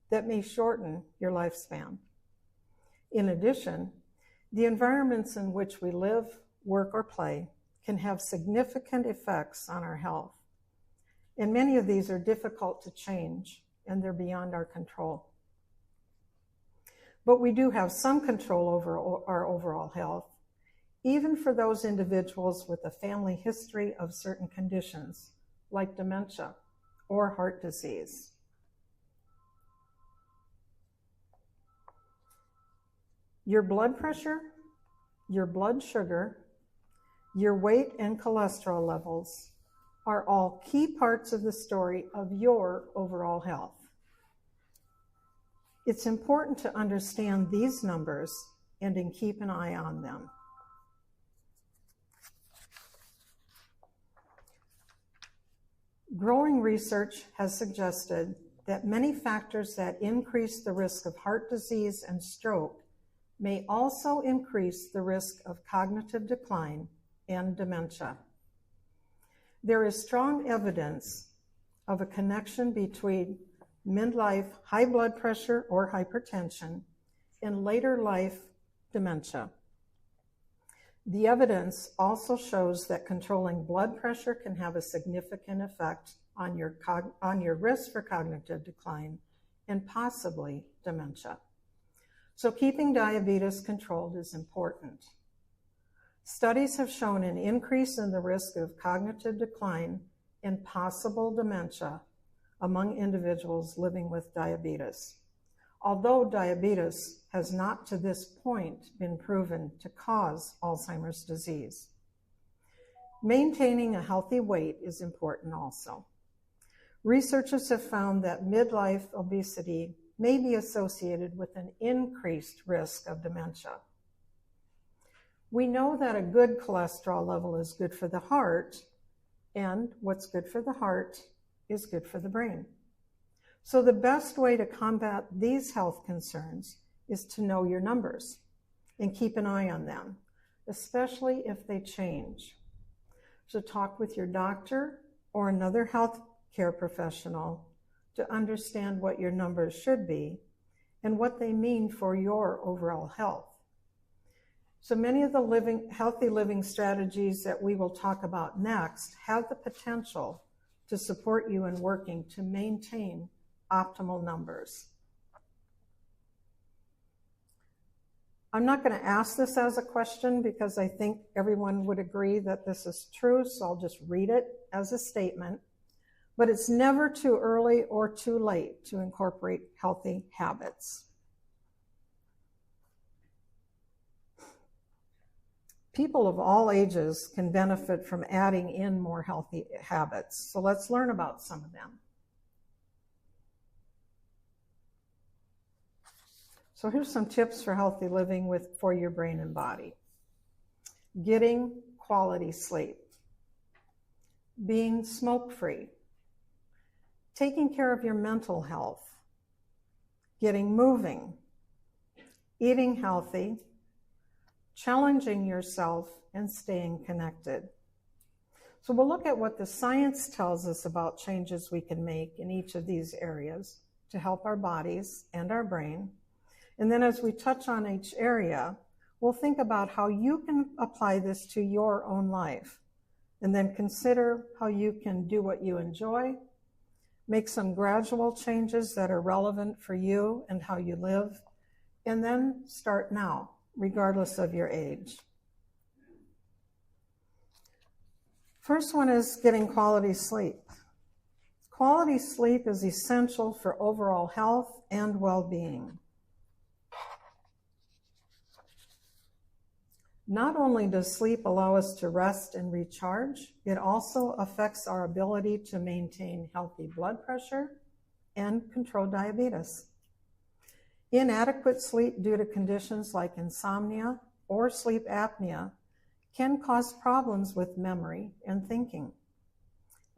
that may shorten your lifespan. In addition, the environments in which we live, work, or play can have significant effects on our health. And many of these are difficult to change, and they're beyond our control. But we do have some control over our overall health, even for those individuals with a family history of certain conditions, like dementia or heart disease. Your blood pressure, your blood sugar, your weight and cholesterol levels are all key parts of the story of your overall health. It's important to understand these numbers and to keep an eye on them. Growing research has suggested that many factors that increase the risk of heart disease and stroke may also increase the risk of cognitive decline and dementia. There is strong evidence of a connection between midlife high blood pressure or hypertension and later life dementia. The evidence also shows that controlling blood pressure can have a significant effect on your risk for cognitive decline and possibly dementia. So keeping diabetes controlled is important. Studies have shown an increase in the risk of cognitive decline and possible dementia among individuals living with diabetes, although diabetes has not to this point been proven to cause Alzheimer's disease. Maintaining a healthy weight is important also. Researchers have found that midlife obesity may be associated with an increased risk of dementia. We know that a good cholesterol level is good for the heart, and what's good for the heart is good for the brain. So the best way to combat these health concerns is to know your numbers and keep an eye on them, especially if they change. So talk with your doctor or another health care professional to understand what your numbers should be and what they mean for your overall health. So many of the healthy living strategies that we will talk about next have the potential to support you in working to maintain optimal numbers. I'm not going to ask this as a question because I think everyone would agree that this is true, so I'll just read it as a statement. But it's never too early or too late to incorporate healthy habits. People of all ages can benefit from adding in more healthy habits. So let's learn about some of them. So here's some tips for healthy living for your brain and body. Getting quality sleep. Being smoke-free. Taking care of your mental health. Getting moving. Eating healthy. Challenging yourself and staying connected. So we'll look at what the science tells us about changes we can make in each of these areas to help our bodies and our brain. And then as we touch on each area, we'll think about how you can apply this to your own life. And then consider how you can do what you enjoy, make some gradual changes that are relevant for you and how you live, and then start now, regardless of your age. First one is getting quality sleep. Quality sleep is essential for overall health and well-being. Not only does sleep allow us to rest and recharge, it also affects our ability to maintain healthy blood pressure and control diabetes. Inadequate sleep due to conditions like insomnia or sleep apnea can cause problems with memory and thinking.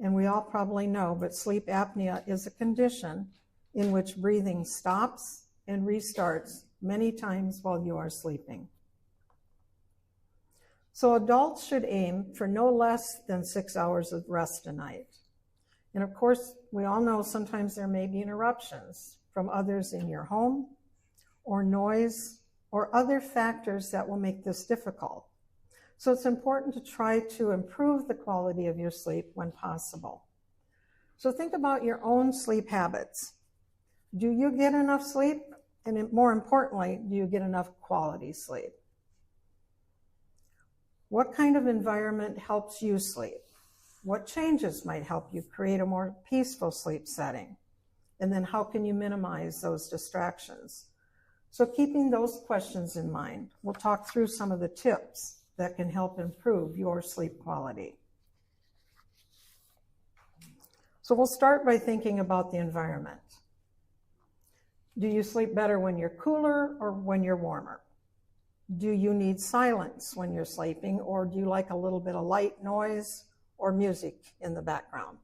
And we all probably know, but sleep apnea is a condition in which breathing stops and restarts many times while you are sleeping. So adults should aim for no less than 6 hours of rest a night. And of course, we all know sometimes there may be interruptions from others in your home, or noise, or other factors that will make this difficult. So it's important to try to improve the quality of your sleep when possible. So think about your own sleep habits. Do you get enough sleep? And more importantly, do you get enough quality sleep? What kind of environment helps you sleep? What changes might help you create a more peaceful sleep setting? And then how can you minimize those distractions? So keeping those questions in mind, we'll talk through some of the tips that can help improve your sleep quality. So we'll start by thinking about the environment. Do you sleep better when you're cooler or when you're warmer? Do you need silence when you're sleeping, or do you like a little bit of light noise or music in the background?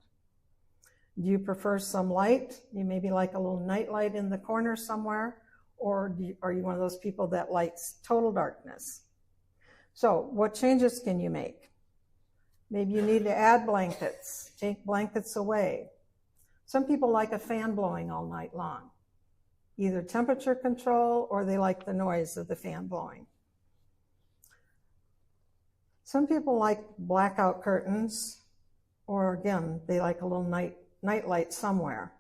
Do you prefer some light? You maybe like a little night light in the corner somewhere, or are you one of those people that likes total darkness? So what changes can you make? Maybe you need to add blankets, take blankets away. Some people like a fan blowing all night long, either temperature control or they like the noise of the fan blowing. Some people like blackout curtains, or again, they like a little night light somewhere.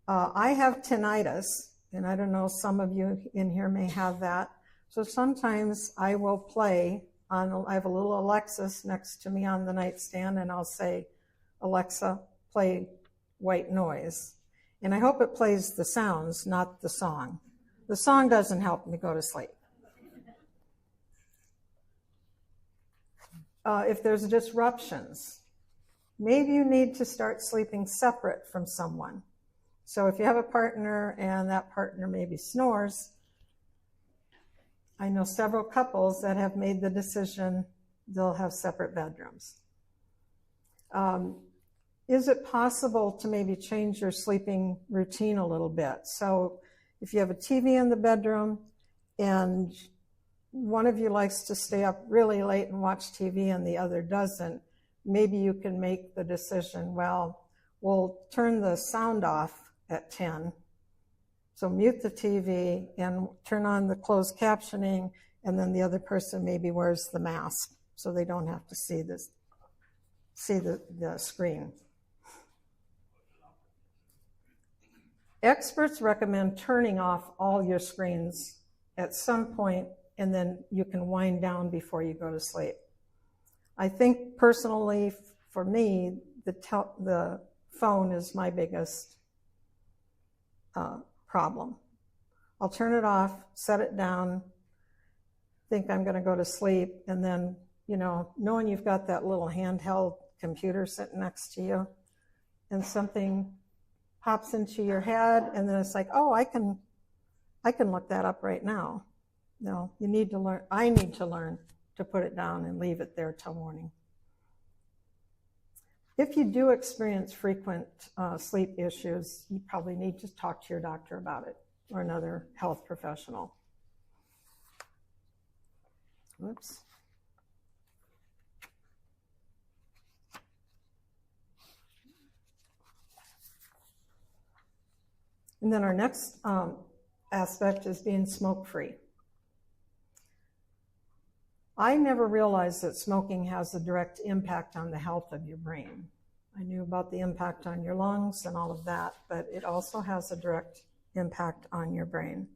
I have tinnitus, and I don't know, some of you in here may have that. So sometimes I will play on, I have a little Alexis next to me on the nightstand, and I'll say, Alexa, play white noise. And I hope it plays the sounds, not the song. The song doesn't help me go to sleep. If there's disruptions, maybe you need to start sleeping separate from someone. So if you have a partner and that partner maybe snores, I know several couples that have made the decision they'll have separate bedrooms. Is it possible to maybe change your sleeping routine a little bit? So if you have a TV in the bedroom and one of you likes to stay up really late and watch TV and the other doesn't, maybe you can make the decision, well, we'll turn the sound off at 10. So mute the TV and turn on the closed captioning, and then the other person maybe wears the mask so they don't have to see the screen. Experts recommend turning off all your screens at some point, and then you can wind down before you go to sleep. I think personally, for me, the phone is my biggest problem. I'll turn it off, set it down, think I'm going to go to sleep, and then, you know, knowing you've got that little handheld computer sitting next to you, and something pops into your head, and then it's like, oh, I can look that up right now. No, you need to learn. I need to learn to put it down and leave it there till morning. If you do experience frequent sleep issues, you probably need to talk to your doctor about it or another health professional. Whoops. And then our next aspect is being smoke-free. I never realized that smoking has a direct impact on the health of your brain. I knew about the impact on your lungs and all of that, but it also has a direct impact on your brain.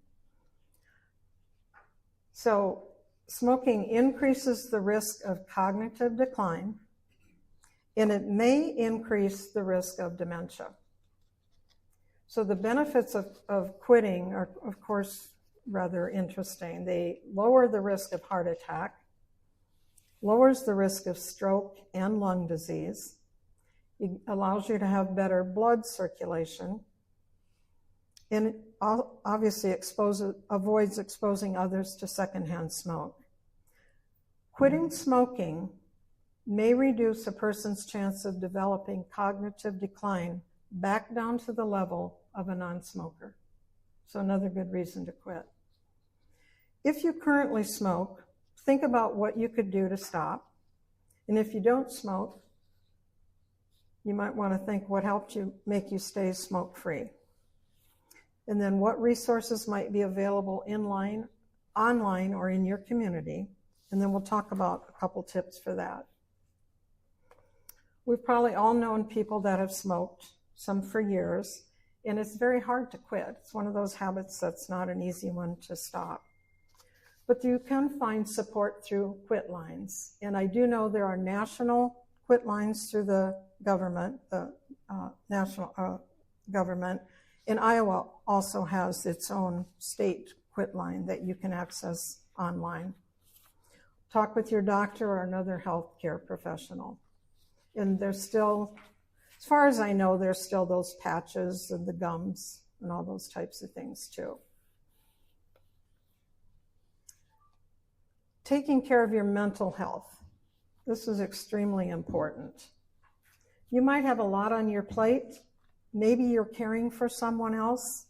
So smoking increases the risk of cognitive decline, and it may increase the risk of dementia. So the benefits of quitting are, of course, rather interesting. They lower the risk of heart attack, lowers the risk of stroke and lung disease. It allows you to have better blood circulation, and it obviously avoids exposing others to secondhand smoke. Quitting smoking may reduce a person's chance of developing cognitive decline back down to the level of a non-smoker. So another good reason to quit. If you currently smoke, think about what you could do to stop. And if you don't smoke, you might want to think what helped you make you stay smoke-free. And then what resources might be available online or in your community. And then we'll talk about a couple tips for that. We've probably all known people that have smoked, some for years, and it's very hard to quit. It's one of those habits that's not an easy one to stop. But you can find support through quit lines. And I do know there are national quit lines through the government, the national government. And Iowa also has its own state quit line that you can access online. Talk with your doctor or another healthcare professional. And there's still, as far as I know, there's still those patches and the gums and all those types of things too. Taking care of your mental health. This is extremely important. You might have a lot on your plate. Maybe you're caring for someone else,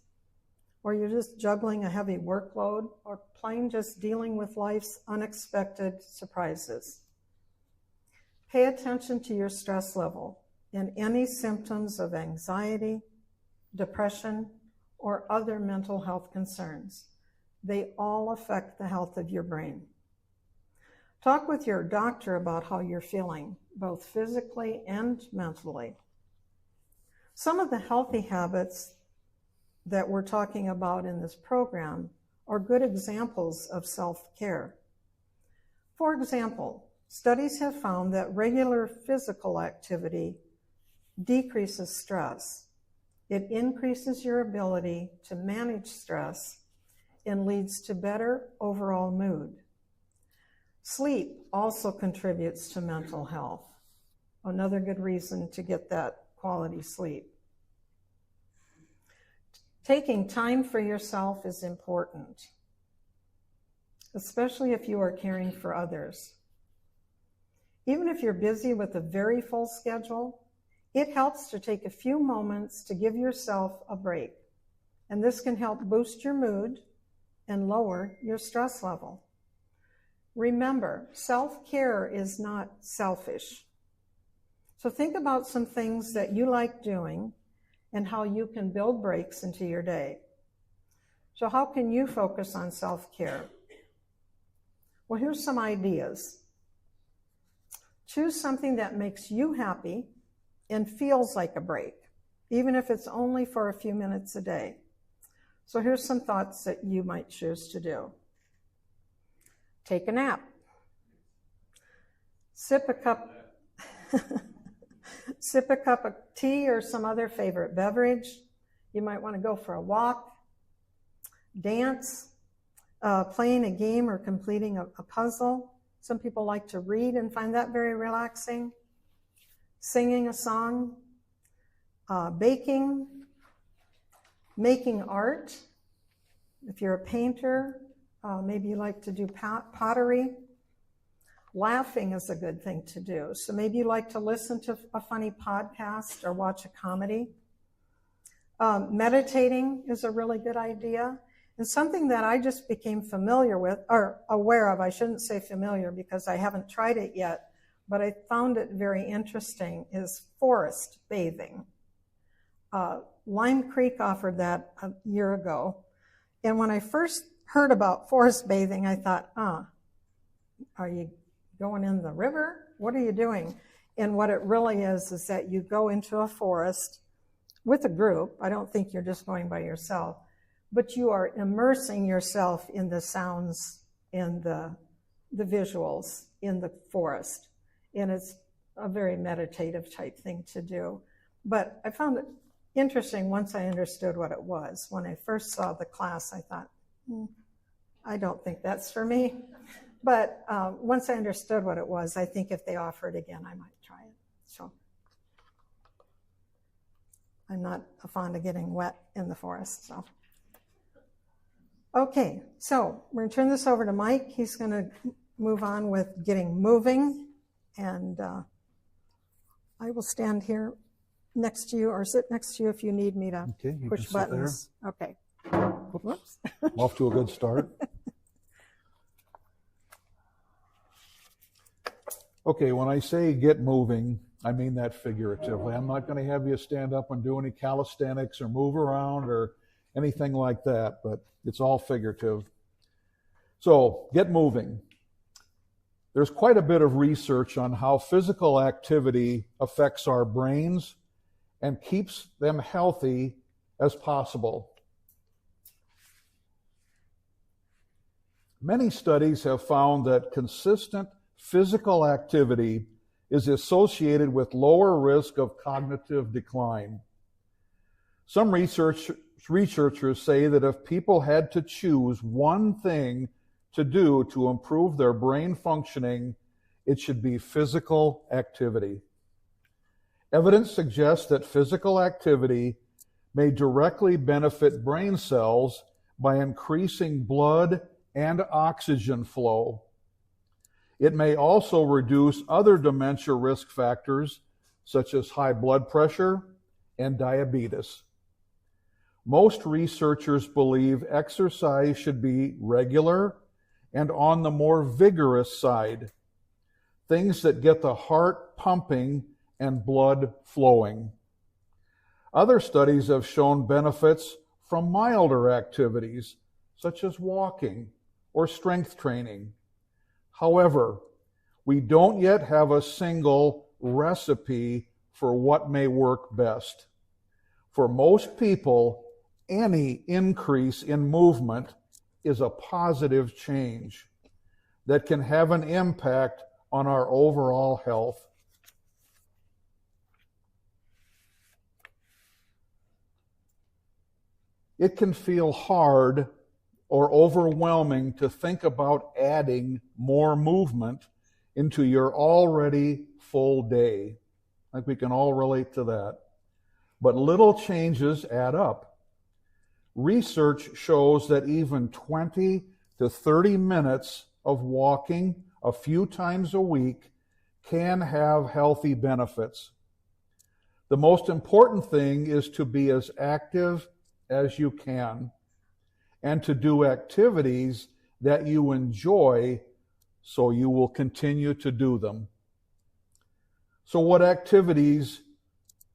or you're just juggling a heavy workload, or plain just dealing with life's unexpected surprises. Pay attention to your stress level and any symptoms of anxiety, depression, or other mental health concerns. They all affect the health of your brain. Talk with your doctor about how you're feeling, both physically and mentally. Some of the healthy habits that we're talking about in this program are good examples of self-care. For example, studies have found that regular physical activity decreases stress. It increases your ability to manage stress and leads to better overall mood. Sleep also contributes to mental health. Another good reason to get that quality sleep. Taking time for yourself is important, especially if you are caring for others. Even if you're busy with a very full schedule, it helps to take a few moments to give yourself a break. And this can help boost your mood and lower your stress level. Remember, self-care is not selfish. So think about some things that you like doing and how you can build breaks into your day. So how can you focus on self-care? Well, here's some ideas. Choose something that makes you happy and feels like a break, even if it's only for a few minutes a day. So here's some thoughts that you might choose to do. Take a nap. Sip a cup of tea or some other favorite beverage. You might want to go for a walk, dance, playing a game or completing a puzzle. Some people like to read and find that very relaxing. Singing a song, baking, making art. If you're a painter, maybe you like to do pottery. Laughing is a good thing to do. So maybe you like to listen to a funny podcast or watch a comedy. Meditating is a really good idea. And something that I just became familiar with, or aware of, I shouldn't say familiar because I haven't tried it yet, but I found it very interesting, is forest bathing. Lime Creek offered that a year ago. And when I first heard about forest bathing, I thought, are you going in the river? What are you doing? And what it really is that you go into a forest with a group. I don't think you're just going by yourself, but you are immersing yourself in the sounds and the visuals in the forest. And it's a very meditative type thing to do. But I found it interesting once I understood what it was. When I first saw the class, I thought, I don't think that's for me. But once I understood what it was, I think if they offer it again, I might try it. So I'm not fond of getting wet in the forest. So okay, so we're going to turn this over to Mike. He's going to move on with getting moving. And I will stand here next to you or sit next to you if you need me to Okay, you push can sit there. buttons. Okay. Whoops. Off to a good start. Okay, when I say get moving, I mean that figuratively. I'm not going to have you stand up and do any calisthenics or move around or anything like that, but it's all figurative. So, get moving. There's quite a bit of research on how physical activity affects our brains and keeps them healthy as possible. Many studies have found that consistent physical activity is associated with lower risk of cognitive decline. Some researchers say that if people had to choose one thing to do to improve their brain functioning, it should be physical activity. Evidence suggests that physical activity may directly benefit brain cells by increasing blood and oxygen flow. It may also reduce other dementia risk factors such as high blood pressure and diabetes. Most researchers believe exercise should be regular and on the more vigorous side, things that get the heart pumping and blood flowing. Other studies have shown benefits from milder activities such as walking or strength training. However, we don't yet have a single recipe for what may work best. For most people, any increase in movement is a positive change that can have an impact on our overall health. It can feel hard or overwhelming to think about adding more movement into your already full day. I think we can all relate to that. But little changes add up. Research shows that even 20 to 30 minutes of walking a few times a week can have healthy benefits. The most important thing is to be as active as you can and to do activities that you enjoy so you will continue to do them. So what activities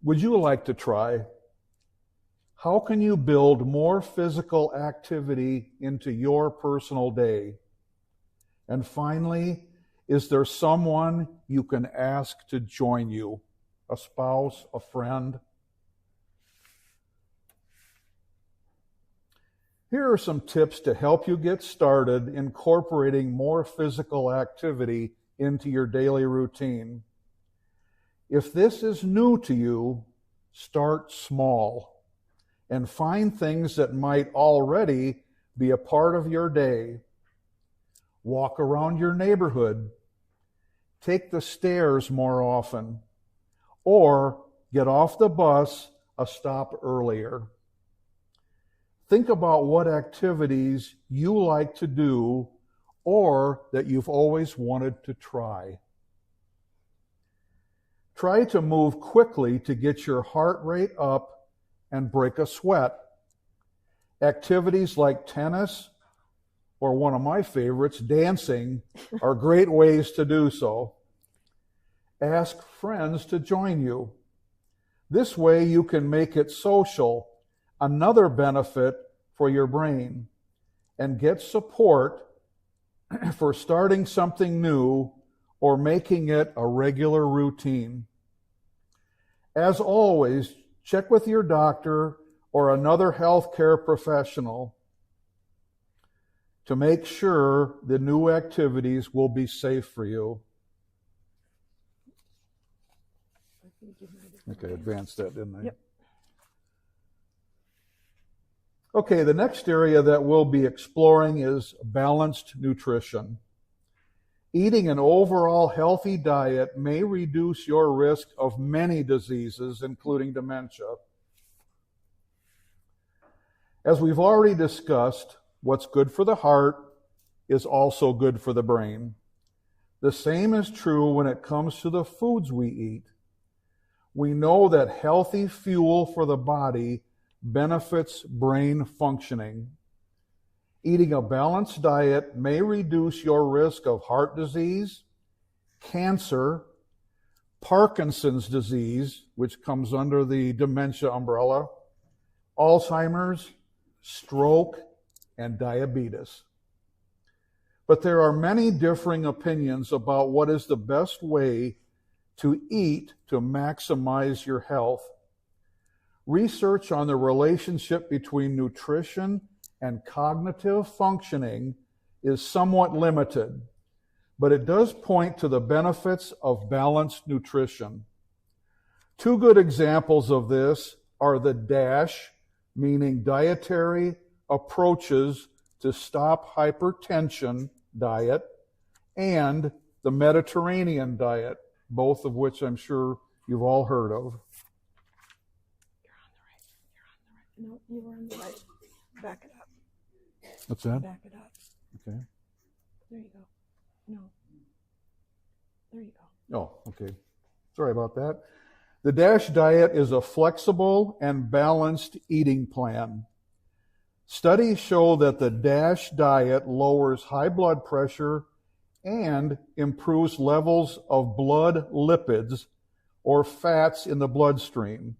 would you like to try? How can you build more physical activity into your personal day? And finally, is there someone you can ask to join you? A spouse, a friend? Here are some tips to help you get started incorporating more physical activity into your daily routine. If this is new to you, start small and find things that might already be a part of your day. Walk around your neighborhood. Take the stairs more often. Or get off the bus a stop earlier. Think about what activities you like to do or that you've always wanted to try. Try to move quickly to get your heart rate up and break a sweat. Activities like tennis, or one of my favorites, dancing, are great ways to do so. Ask friends to join you. This way you can make it social, another benefit for your brain, and get support for starting something new or making it a regular routine. As always, check with your doctor or another healthcare professional to make sure the new activities will be safe for you. Okay, advanced that, didn't I? Yep. Okay, the next area that we'll be exploring is balanced nutrition. Eating an overall healthy diet may reduce your risk of many diseases, including dementia. As we've already discussed, what's good for the heart is also good for the brain. The same is true when it comes to the foods we eat. we know that healthy fuel for the body benefits brain functioning. Eating a balanced diet may reduce your risk of heart disease, cancer, Parkinson's disease, which comes under the dementia umbrella, Alzheimer's, stroke, and diabetes. But there are many differing opinions about what is the best way to eat to maximize your health. Research on the relationship between nutrition and cognitive functioning is somewhat limited, but it does point to the benefits of balanced nutrition. Two good examples of this are the DASH, meaning dietary approaches to stop hypertension diet, and the Mediterranean diet, both of which I'm sure you've all heard of. You're on the right. No, you were on the right. Back it up. What's that? Back it up. Okay. There you go. No. There you go. Oh, okay. Sorry about that. The DASH diet is a flexible and balanced eating plan. Studies show that the DASH diet lowers high blood pressure and improves levels of blood lipids, or fats in the bloodstream.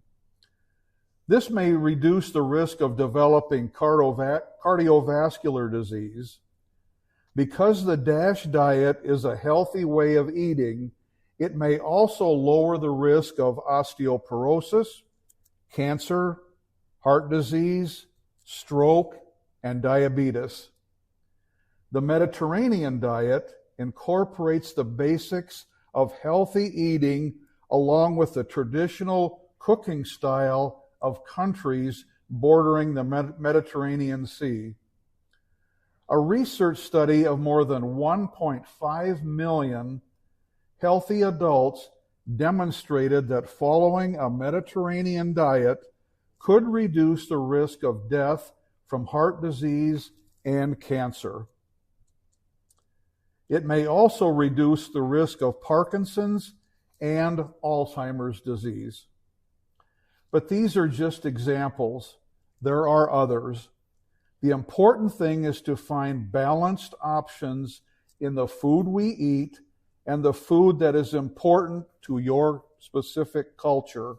This may reduce the risk of developing cardiovascular disease. Because the DASH diet is a healthy way of eating, it may also lower the risk of osteoporosis, cancer, heart disease, stroke, and diabetes. The Mediterranean diet incorporates the basics of healthy eating along with the traditional cooking style of countries bordering the Mediterranean Sea. A research study of more than 1.5 million healthy adults demonstrated that following a Mediterranean diet could reduce the risk of death from heart disease and cancer. It may also reduce the risk of Parkinson's and Alzheimer's disease. But these are just examples. There are others. The important thing is to find balanced options in the food we eat and the food that is important to your specific culture.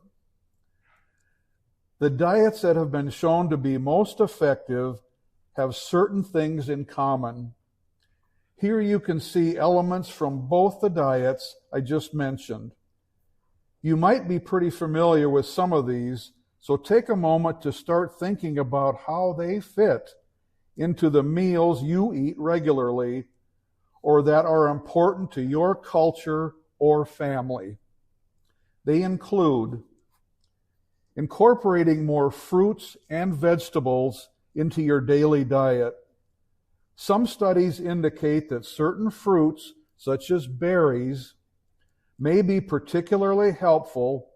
The diets that have been shown to be most effective have certain things in common. Here you can see elements from both the diets I just mentioned. You might be pretty familiar with some of these, so take a moment to start thinking about how they fit into the meals you eat regularly or that are important to your culture or family. They include incorporating more fruits and vegetables into your daily diet. Some studies indicate that certain fruits, such as berries, may be particularly helpful,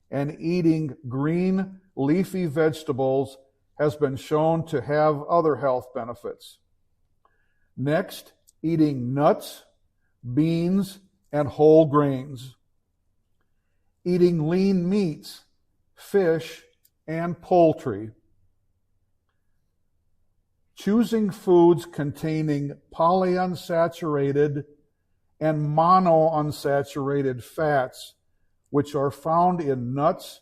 and eating green, leafy vegetables has been shown to have other health benefits. Next, eating nuts, beans, and whole grains. Eating lean meats, fish, and poultry. Choosing foods containing polyunsaturated and monounsaturated fats, which are found in nuts,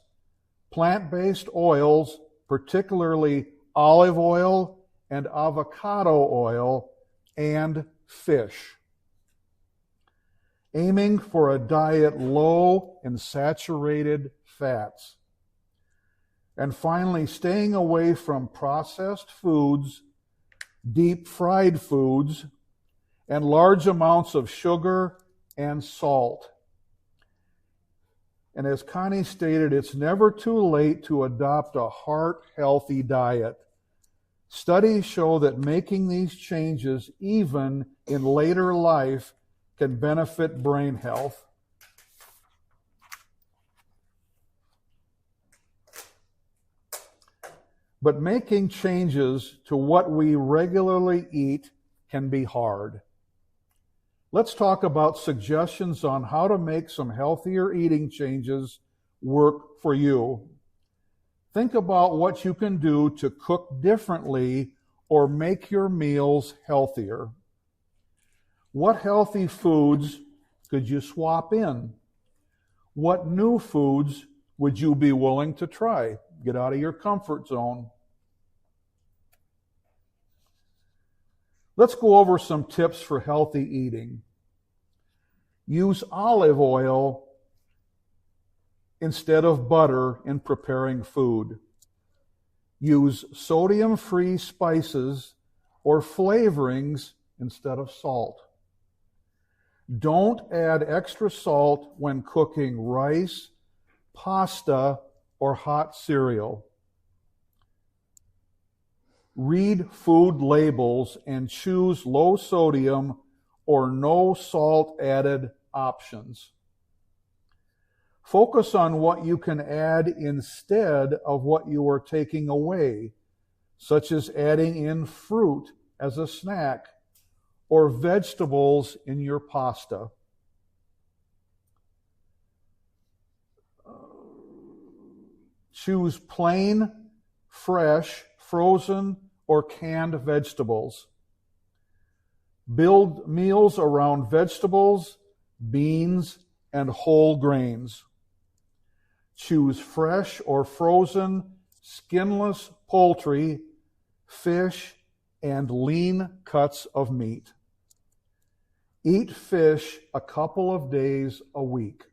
plant-based oils, particularly olive oil and avocado oil, and fish. Aiming for a diet low in saturated fats. And finally, staying away from processed foods, deep-fried foods, and large amounts of sugar and salt. And as Connie stated, it's never too late to adopt a heart-healthy diet. Studies show that making these changes, even in later life, can benefit brain health. But making changes to what we regularly eat can be hard. Let's talk about suggestions on how to make some healthier eating changes work for you. Think about what you can do to cook differently or make your meals healthier. What healthy foods could you swap in? What new foods would you be willing to try? Get out of your comfort zone. Let's go over some tips for healthy eating. Use olive oil instead of butter in preparing food. Use sodium-free spices or flavorings instead of salt. Don't add extra salt when cooking rice, pasta, or hot cereal. Read food labels and choose low sodium or no salt added options. Focus on what you can add instead of what you are taking away, such as adding in fruit as a snack or vegetables in your pasta. Choose plain, fresh, frozen, or canned vegetables. Build meals around vegetables, beans, and whole grains. Choose fresh or frozen, skinless poultry, fish, and lean cuts of meat. Eat fish a couple of days a week.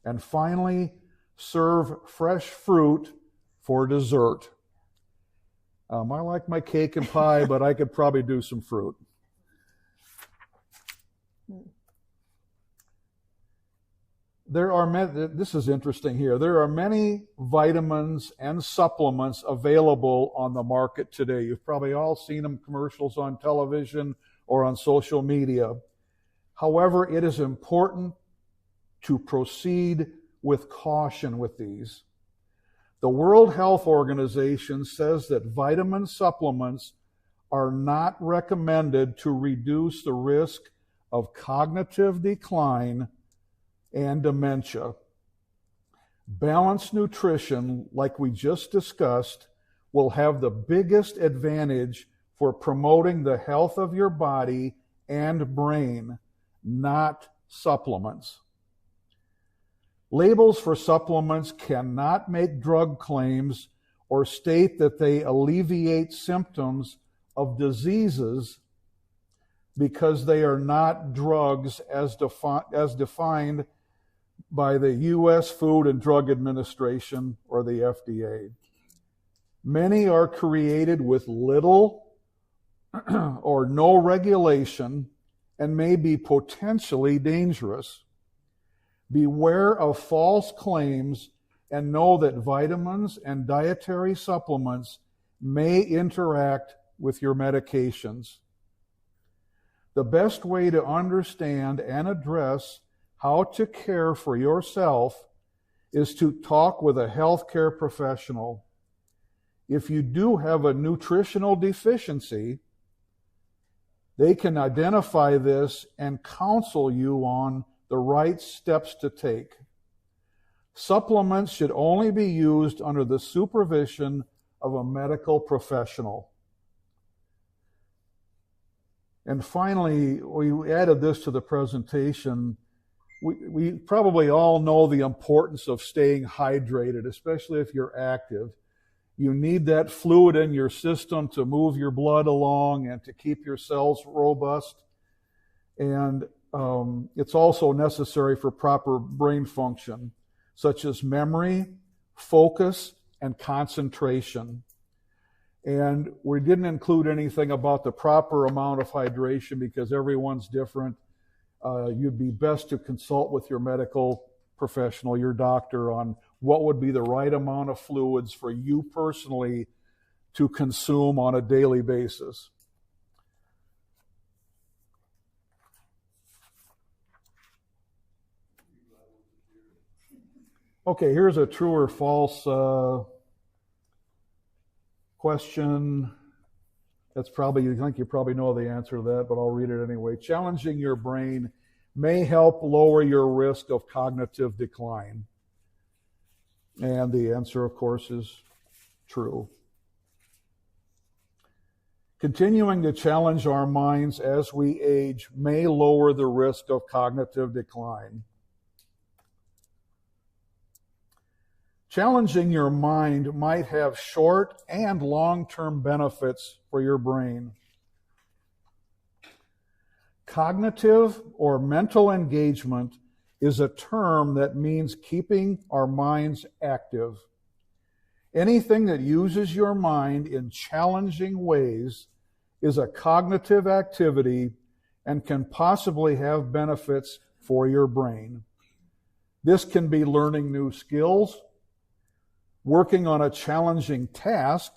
And finally, serve fresh fruit for dessert. I like my cake and pie, but I could probably do some fruit. This is interesting here. There are many vitamins and supplements available on the market today. You've probably all seen them commercials on television or on social media. However, it is important to proceed with caution with these. The World Health Organization says that vitamin supplements are not recommended to reduce the risk of cognitive decline and dementia. Balanced nutrition, like we just discussed, will have the biggest advantage for promoting the health of your body and brain, not supplements. Labels for supplements cannot make drug claims or state that they alleviate symptoms of diseases because they are not drugs as defined by the U.S. Food and Drug Administration or the FDA. Many are created with little or no regulation and may be potentially dangerous. Beware of false claims and know that vitamins and dietary supplements may interact with your medications. The best way to understand and address how to care for yourself is to talk with a healthcare professional. If you do have a nutritional deficiency, they can identify this and counsel you on the right steps to take. Supplements should only be used under the supervision of a medical professional. And finally, we added this to the presentation. We probably all know the importance of staying hydrated, especially if you're active. You need that fluid in your system to move your blood along and to keep your cells robust. And it's also necessary for proper brain function, such as memory, focus, and concentration. And we didn't include anything about the proper amount of hydration because everyone's different. You'd be best to consult with your medical professional, your doctor, on what would be the right amount of fluids for you personally to consume on a daily basis. Okay, here's a true or false question. That's probably, you think you probably know the answer to that, but I'll read it anyway. Challenging your brain may help lower your risk of cognitive decline. And the answer, of course, is true. Continuing to challenge our minds as we age may lower the risk of cognitive decline. Challenging your mind might have short and long-term benefits for your brain. Cognitive or mental engagement is a term that means keeping our minds active. Anything that uses your mind in challenging ways is a cognitive activity and can possibly have benefits for your brain. This can be learning new skills, working on a challenging task,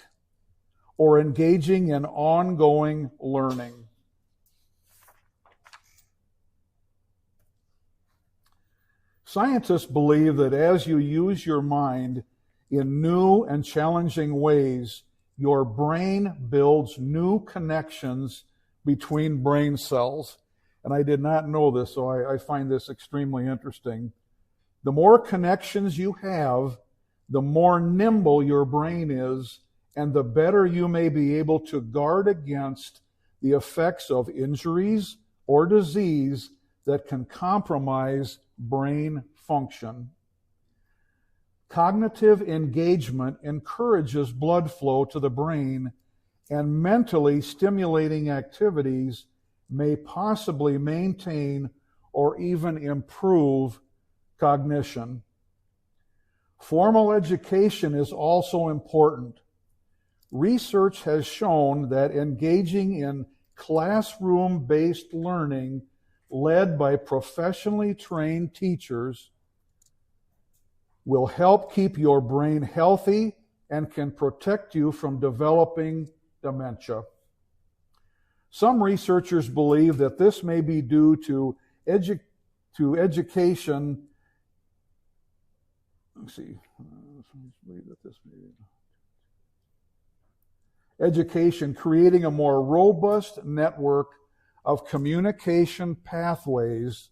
or engaging in ongoing learning. Scientists believe that as you use your mind in new and challenging ways, your brain builds new connections between brain cells. And I did not know this, so I find this extremely interesting. The more connections you have, the more nimble your brain is, and the better you may be able to guard against the effects of injuries or disease that can compromise brain function. Cognitive engagement encourages blood flow to the brain, and mentally stimulating activities may possibly maintain or even improve cognition. Formal education is also important. Research has shown that engaging in classroom-based learning led by professionally trained teachers will help keep your brain healthy and can protect you from developing dementia. Some researchers believe that this may be due to education. Education creating a more robust network of communication pathways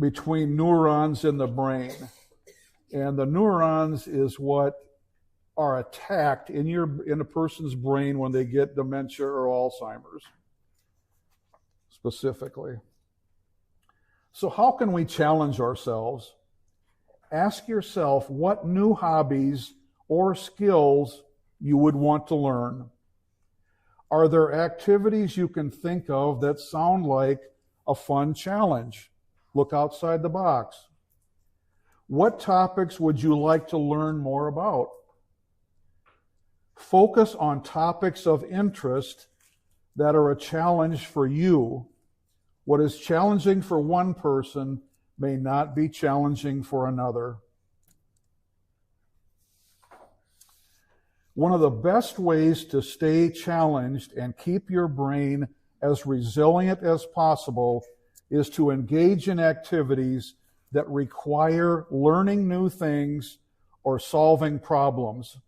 between neurons in the brain. And the neurons is what are attacked in a person's brain when they get dementia or Alzheimer's, specifically. So how can we challenge ourselves? Ask yourself what new hobbies or skills you would want to learn. Are there activities you can think of that sound like a fun challenge? Look outside the box. What topics would you like to learn more about? Focus on topics of interest that are a challenge for you. What is challenging for one person may not be challenging for another. One of the best ways to stay challenged and keep your brain as resilient as possible is to engage in activities that require learning new things or solving problems.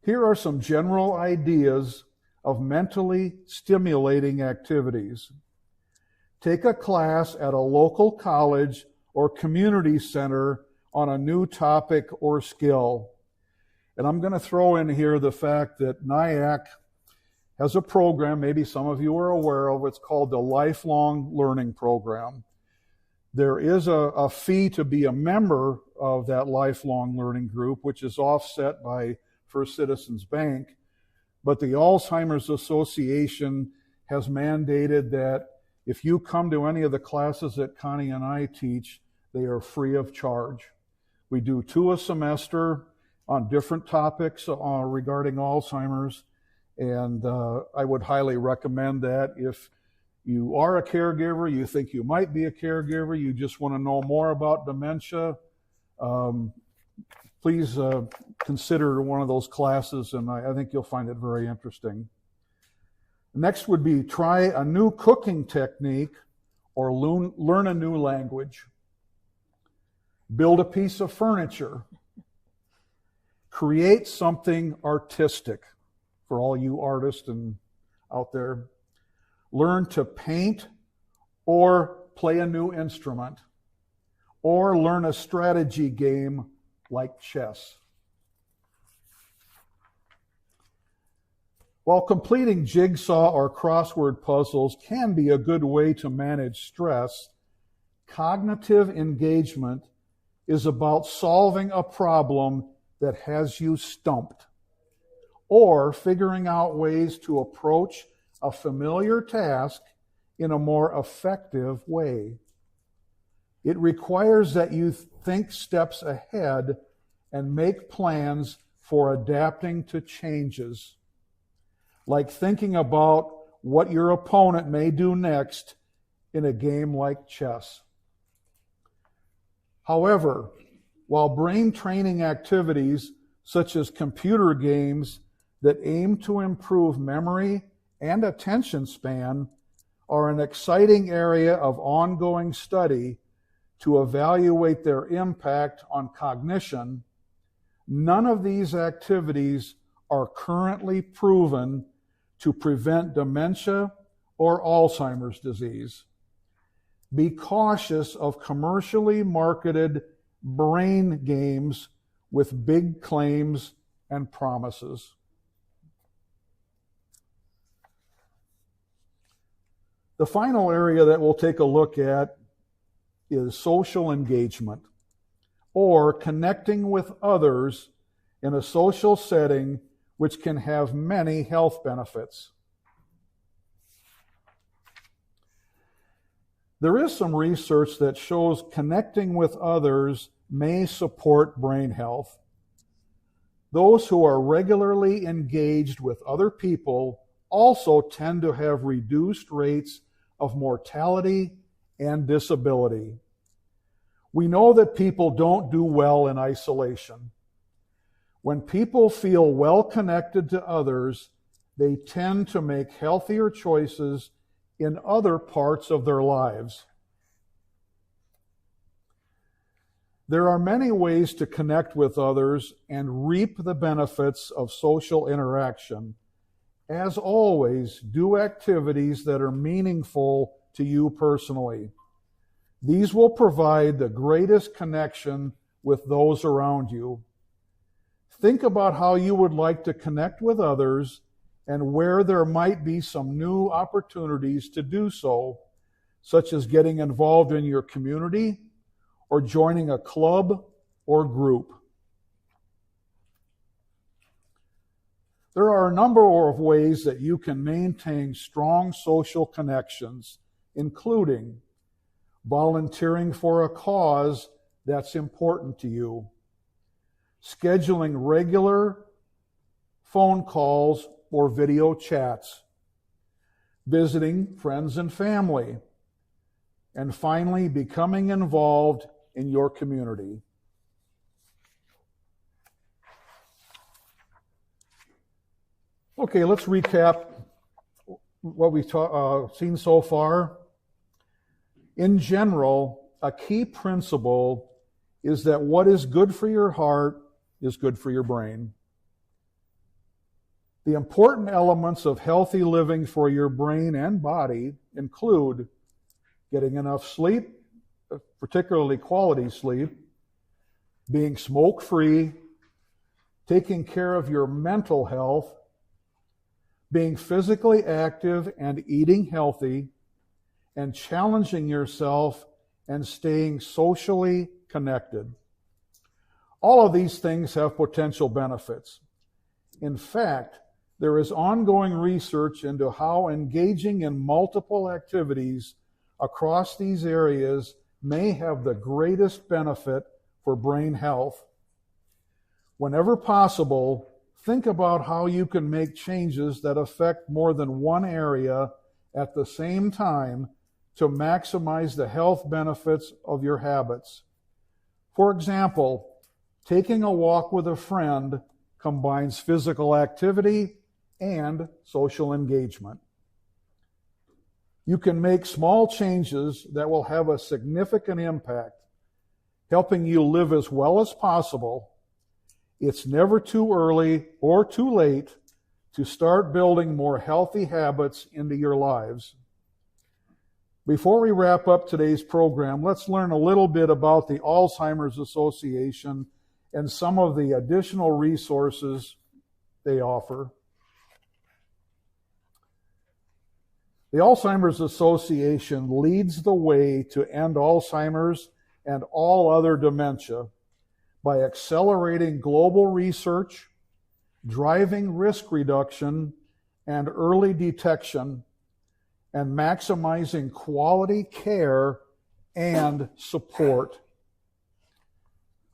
Here are some general ideas of mentally stimulating activities. Take a class at a local college or community center on a new topic or skill. And I'm going to throw in here the fact that NIAC has a program, maybe some of you are aware of, it's called the Lifelong Learning Program. There is a fee to be a member of that lifelong learning group, which is offset by First Citizens Bank. But the Alzheimer's Association has mandated that if you come to any of the classes that Connie and I teach, they are free of charge. We do 2 a semester on different topics regarding Alzheimer's, and I would highly recommend that. If you are a caregiver, you think you might be a caregiver, you just want to know more about dementia, please consider one of those classes, and I think you'll find it very interesting. Next would be try a new cooking technique or learn a new language. Build a piece of furniture. Create something artistic for all you artists out there. Learn to paint or play a new instrument. or learn a strategy game like chess. While completing jigsaw or crossword puzzles can be a good way to manage stress, cognitive engagement is about solving a problem that has you stumped, or figuring out ways to approach a familiar task in a more effective way. It requires that you think steps ahead and make plans for adapting to changes, like thinking about what your opponent may do next in a game like chess. However, while brain training activities such as computer games that aim to improve memory and attention span are an exciting area of ongoing study to evaluate their impact on cognition, none of these activities are currently proven to prevent dementia or Alzheimer's disease. Be cautious of commercially marketed brain games with big claims and promises. The final area that we'll take a look at is social engagement, or connecting with others in a social setting, which can have many health benefits. There is some research that shows connecting with others may support brain health. Those who are regularly engaged with other people also tend to have reduced rates of mortality and disability. We know that people don't do well in isolation. When people feel well connected to others, they tend to make healthier choices in other parts of their lives. There are many ways to connect with others and reap the benefits of social interaction. As always, do activities that are meaningful to you personally. These will provide the greatest connection with those around you. Think about how you would like to connect with others and where there might be some new opportunities to do so, such as getting involved in your community or joining a club or group. There are a number of ways that you can maintain strong social connections, including volunteering for a cause that's important to you, scheduling regular phone calls or video chats, visiting friends and family, and finally, becoming involved in your community. Okay, let's recap what we've seen so far. In general, a key principle is that what is good for your heart is good for your brain. The important elements of healthy living for your brain and body include getting enough sleep, particularly quality sleep, being smoke-free, taking care of your mental health, being physically active and eating healthy, and challenging yourself and staying socially connected. All of these things have potential benefits. In fact, there is ongoing research into how engaging in multiple activities across these areas may have the greatest benefit for brain health. Whenever possible, think about how you can make changes that affect more than one area at the same time to maximize the health benefits of your habits. For example, taking a walk with a friend combines physical activity and social engagement. You can make small changes that will have a significant impact, helping you live as well as possible. It's never too early or too late to start building more healthy habits into your lives. Before we wrap up today's program, let's learn a little bit about the Alzheimer's Association and some of the additional resources they offer. The Alzheimer's Association leads the way to end Alzheimer's and all other dementia by accelerating global research, driving risk reduction and early detection, and maximizing quality care and support.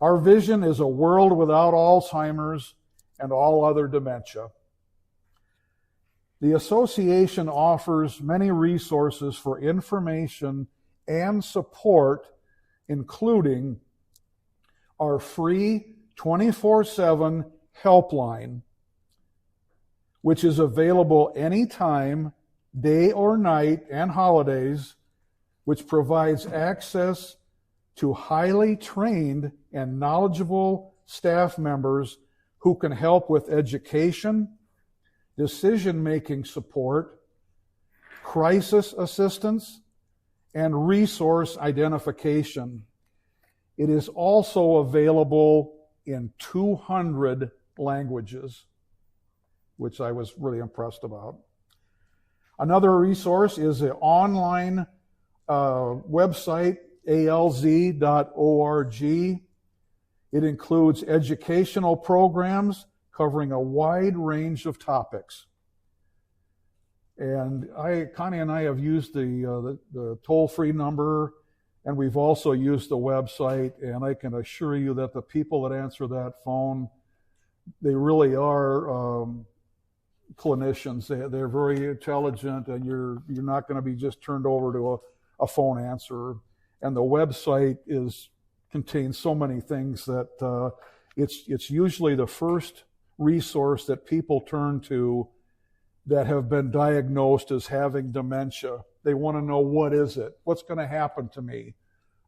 Our vision is a world without Alzheimer's and all other dementia. The association offers many resources for information and support, including our free 24/7 helpline, which is available anytime, day or night, and holidays, which provides access to highly trained and knowledgeable staff members who can help with education, decision-making support, crisis assistance, and resource identification. It is also available in 200 languages, which I was really impressed about. Another resource is an online website, alz.org. It includes educational programs covering a wide range of topics. And Connie and I have used the toll-free number, and we've also used the website, and I can assure you that the people that answer that phone, they really are clinicians. They're very intelligent, and you're not going to be just turned over to a phone answerer. And the website contains so many things that it's usually the first resource that people turn to that have been diagnosed as having dementia. They want to know, what is it? What's going to happen to me?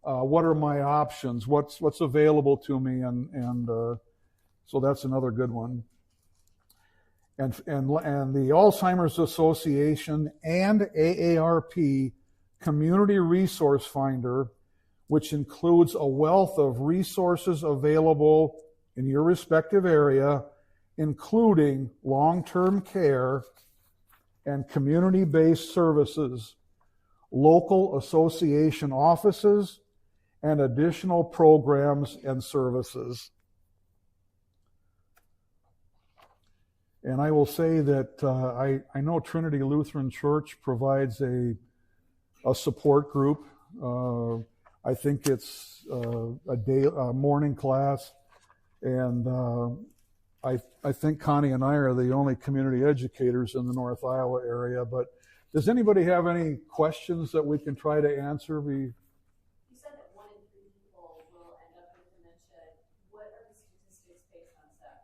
What are my options? What's available to me? And so that's another good one. And the Alzheimer's Association and AARP Community Resource Finder, which includes a wealth of resources available in your respective area, including long-term care and community-based services, local association offices, and additional programs and services. And I will say that I know Trinity Lutheran Church provides a support group. I think it's a morning class, and I think Connie and I are the only community educators in the North Iowa area. But does anybody have any questions that we can try to answer? You said that 1 in 3 people will end up with dementia. What are the statistics based on sex?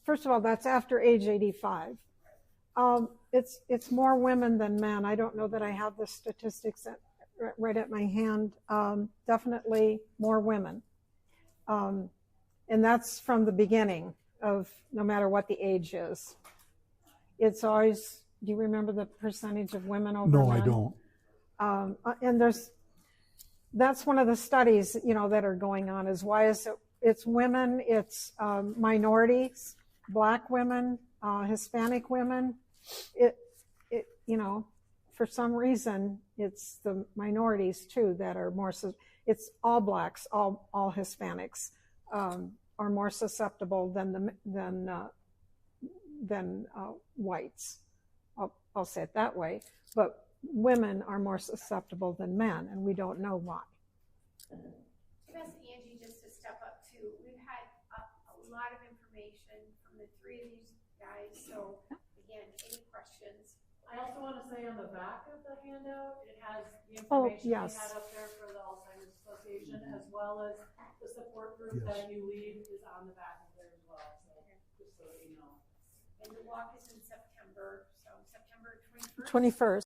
First of all, that's after age 85. It's more women than men. I don't know that I have the statistics right at my hand. Definitely more women. And that's from the beginning of no matter what the age is. It's always, do you remember the percentage of women over men? No, I don't. And that's one of the studies, that are going on, is why is it's women, it's minorities, Black women, Hispanic women. For some reason, it's the minorities too that are more. It's all Blacks, all Hispanics are more susceptible than whites. I'll say it that way. But women are more susceptible than men, and we don't know why. Can I ask Angie just to step up too? We've had a lot of information from the 3 of these guys. So again, any questions? I also want to say on the back of the handout, it has the information we had up there for the Alzheimer's Association, as well as the support group that you lead is on the back of there as well. So just so you know. And the walk is in September, so September 21st. 21st.